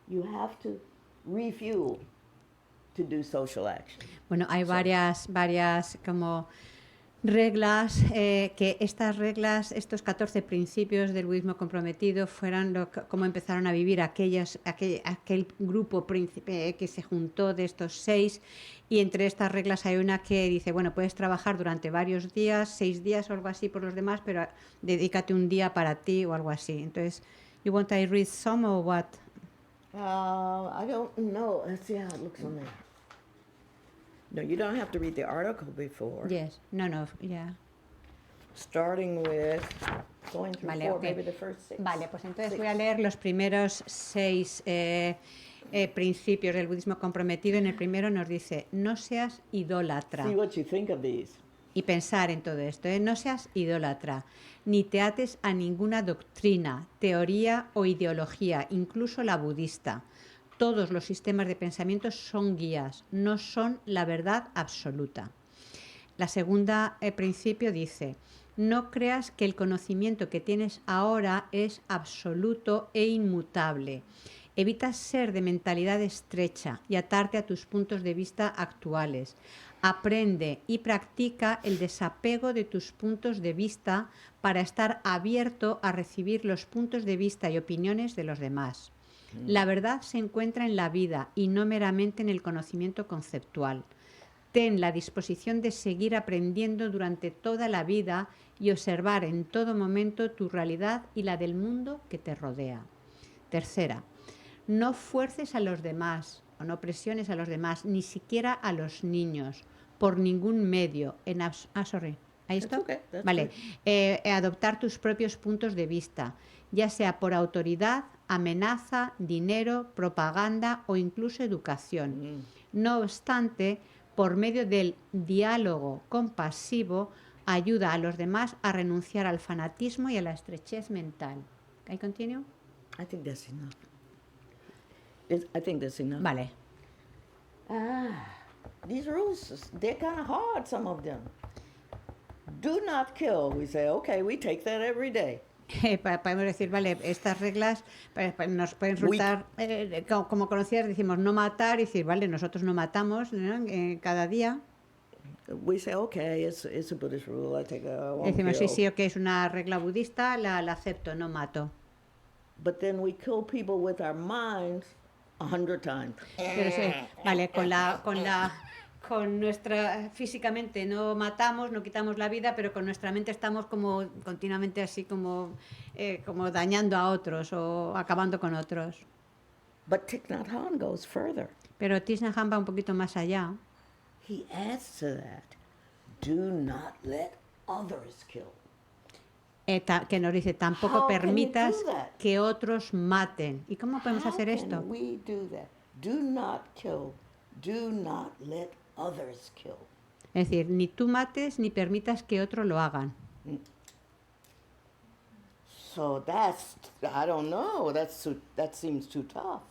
Speaker 1: You have to refuel to do social action.
Speaker 2: Bueno, hay varias como reglas, que estas reglas, estos 14 principios del budismo comprometido fueran cómo empezaron a vivir aquel grupo que se juntó de estos 6, y entre estas reglas hay una que dice, bueno, puedes trabajar durante varios días, 6 días o algo así por los demás, pero dedícate un día para ti o algo así. Entonces, you want I read some or what?
Speaker 1: I don't know. Let's see how it looks on there. No, you don't have to read the article before.
Speaker 2: Yes, no, yeah.
Speaker 1: Starting with, going through
Speaker 2: Vale,
Speaker 1: 4,
Speaker 2: ok.
Speaker 1: maybe the first 6.
Speaker 2: Vale, pues entonces
Speaker 1: Six.
Speaker 2: voy a leer los primeros 6 principios del budismo comprometido. En el primero nos dice, no seas idólatra.
Speaker 1: See what you think of these.
Speaker 2: Y pensar en todo esto, no seas idólatra, ni te ates a ninguna doctrina, teoría o ideología, incluso la budista. Todos los sistemas de pensamiento son guías, no son la verdad absoluta. La segunda principio dice, no creas que el conocimiento que tienes ahora es absoluto e inmutable. Evita ser de mentalidad estrecha y atarte a tus puntos de vista actuales. Aprende y practica el desapego de tus puntos de vista para estar abierto a recibir los puntos de vista y opiniones de los demás. La verdad se encuentra en la vida y no meramente en el conocimiento conceptual. Ten la disposición de seguir aprendiendo durante toda la vida y observar en todo momento tu realidad y la del mundo que te rodea. Tercera, no fuerces a los demás o no presiones a los demás, ni siquiera a los niños, por ningún medio. Sorry. ¿Ahí
Speaker 1: That's
Speaker 2: está?
Speaker 1: okay, that's
Speaker 2: Vale. Adoptar tus propios puntos de vista, ya sea por autoridad, amenaza, dinero, propaganda o incluso educación. No obstante, por medio del diálogo compasivo, ayuda a los demás a renunciar al fanatismo y a la estrechez mental. ¿Can I continue?
Speaker 1: I think that's enough. I think that's enough.
Speaker 2: Vale.
Speaker 1: These rules, they're kind of hard, some of them. Do not kill. We say, okay, we take that every day.
Speaker 2: Podemos decir, vale, estas reglas nos pueden resultar, como conocidas, decimos no matar, y decir, vale, nosotros no matamos, ¿no? Cada día.
Speaker 1: We say, okay, it's a Buddhist rule. I take I won't
Speaker 2: Decimos, sí,
Speaker 1: kill.
Speaker 2: sí, ok, es una regla budista, la acepto, no mato.
Speaker 1: But then we kill people with our minds 100 times.
Speaker 2: Pero sí, vale, con nuestra, físicamente no matamos, no quitamos la vida, pero con nuestra mente estamos como continuamente así como dañando a otros o acabando con otros.
Speaker 1: But Thich Nhat Hanh goes further.
Speaker 2: Pero Thich Nhat Hanh va un poquito más allá.
Speaker 1: He adds to that, do not let others kill.
Speaker 2: Que nos dice, tampoco
Speaker 1: How can you
Speaker 2: permitas
Speaker 1: do that?
Speaker 2: que otros maten. ¿Y cómo podemos
Speaker 1: How
Speaker 2: hacer
Speaker 1: can
Speaker 2: esto?
Speaker 1: we do that? Do not kill. Do not let others kill.
Speaker 2: Es decir, ni tú mates ni permitas que otros lo hagan.
Speaker 1: So that's, I don't know, that seems too tough.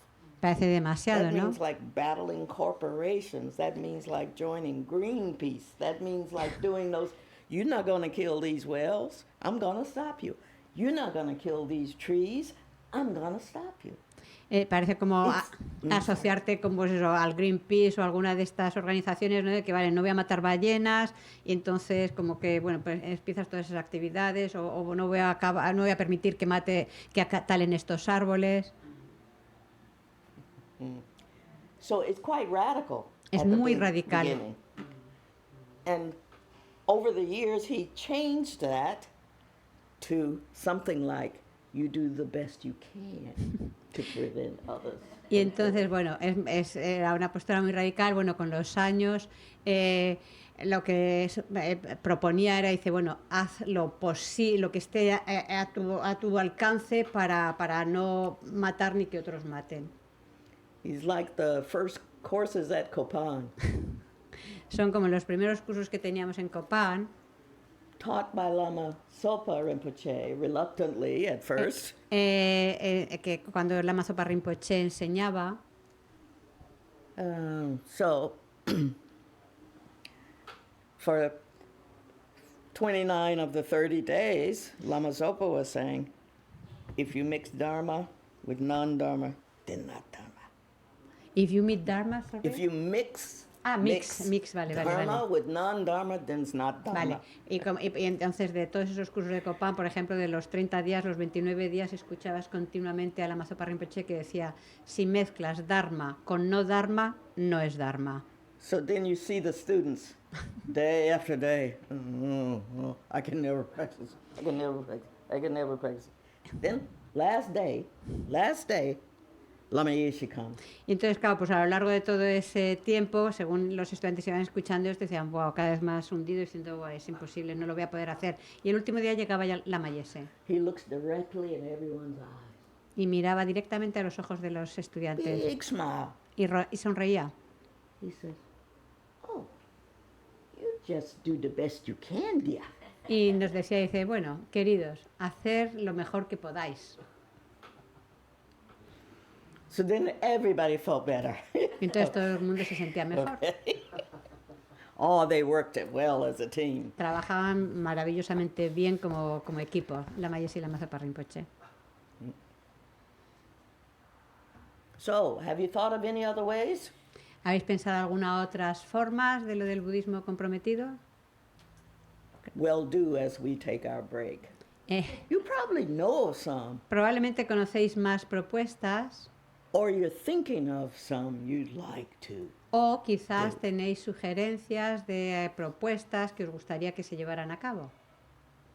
Speaker 2: Parece demasiado,
Speaker 1: That
Speaker 2: ¿no?
Speaker 1: means like battling corporations. That means like joining Greenpeace. That means like doing those, you're not going to kill these whales. I'm going to stop you. You're not going to kill these trees. I'm going to stop you.
Speaker 2: Parece como asociarte con, pues eso, al Greenpeace o alguna de estas organizaciones, ¿no? De que, vale, no voy a matar ballenas y entonces como que, bueno, pues empiezas todas esas actividades o no voy a permitir que talen estos árboles.
Speaker 1: So it's quite radical.
Speaker 2: Es
Speaker 1: at the
Speaker 2: muy radical.
Speaker 1: beginning. And over the years, he changed that to something like, you do the best you can to prevent others.
Speaker 2: Y entonces, bueno, era una postura muy radical. Bueno, con los años lo que proponía era, dice, bueno, haz lo posible, lo que esté a tu alcance para no matar ni que otros maten.
Speaker 1: He's like the first courses at Kopan,
Speaker 2: Son como los primeros cursos que teníamos en Kopan,
Speaker 1: taught by Lama Sopa Rinpoche, reluctantly at first.
Speaker 2: que cuando el Lama Zopa Rinpoche enseñaba.
Speaker 1: So, for 29 of the 30 days, Lama Zopa was saying, if you mix Dharma with non-Dharma, then not Dharma.
Speaker 2: If you meet Dharma, sorry.
Speaker 1: If you mix,
Speaker 2: mix, vale,
Speaker 1: Dharma
Speaker 2: vale.
Speaker 1: with non-Dharma, then it's not Dharma.
Speaker 2: Vale, y entonces de todos esos cursos de Kopan, por ejemplo, de los 30 días, los 29 días, escuchabas continuamente a Lama Zopa Rinpoche que decía, si mezclas Dharma con no Dharma, no es Dharma.
Speaker 1: So then you see the students day after day. I can never practice. I can never practice. Then last day, Lama Yeshe comes.
Speaker 2: Y entonces, claro, pues a lo largo de todo ese tiempo, según los estudiantes iban escuchando esto, decían, wow, cada vez más hundido, diciendo, wow, es imposible, no lo voy a poder hacer. Y el último día llegaba ya Lama Yeshe
Speaker 1: He looks directly in everyone's eyes.
Speaker 2: y miraba directamente a los ojos de los estudiantes
Speaker 1: Big smile.
Speaker 2: y sonreía.
Speaker 1: He says, oh, you just do the best you can, dear.
Speaker 2: Y nos decía, dice, bueno, queridos, hacer lo mejor que podáis.
Speaker 1: So then everybody felt better.
Speaker 2: Y entonces todo el mundo se sentía mejor.
Speaker 1: Oh, they worked it well as a team.
Speaker 2: Trabajaban maravillosamente bien como equipo, Lama Yeshe y Lama Zopa Rinpoche.
Speaker 1: So, have you thought of any other ways?
Speaker 2: ¿Habéis pensado algunas otras formas de lo del budismo comprometido?
Speaker 1: We'll do as we take our break.
Speaker 2: Eh,
Speaker 1: You probably know of some,
Speaker 2: probablemente conocéis más propuestas
Speaker 1: or you're thinking of some you'd like to.
Speaker 2: o quizás tenéis sugerencias de propuestas que os gustaría que se llevaran a cabo.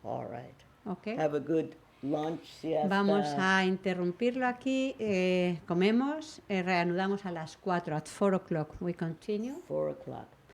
Speaker 1: All right.
Speaker 2: ¿Ok?
Speaker 1: Have a good lunch, siesta.
Speaker 2: Vamos a interrumpirlo aquí. Comemos, reanudamos a las 4, at 4 o'clock. We continue.
Speaker 1: 4 o'clock.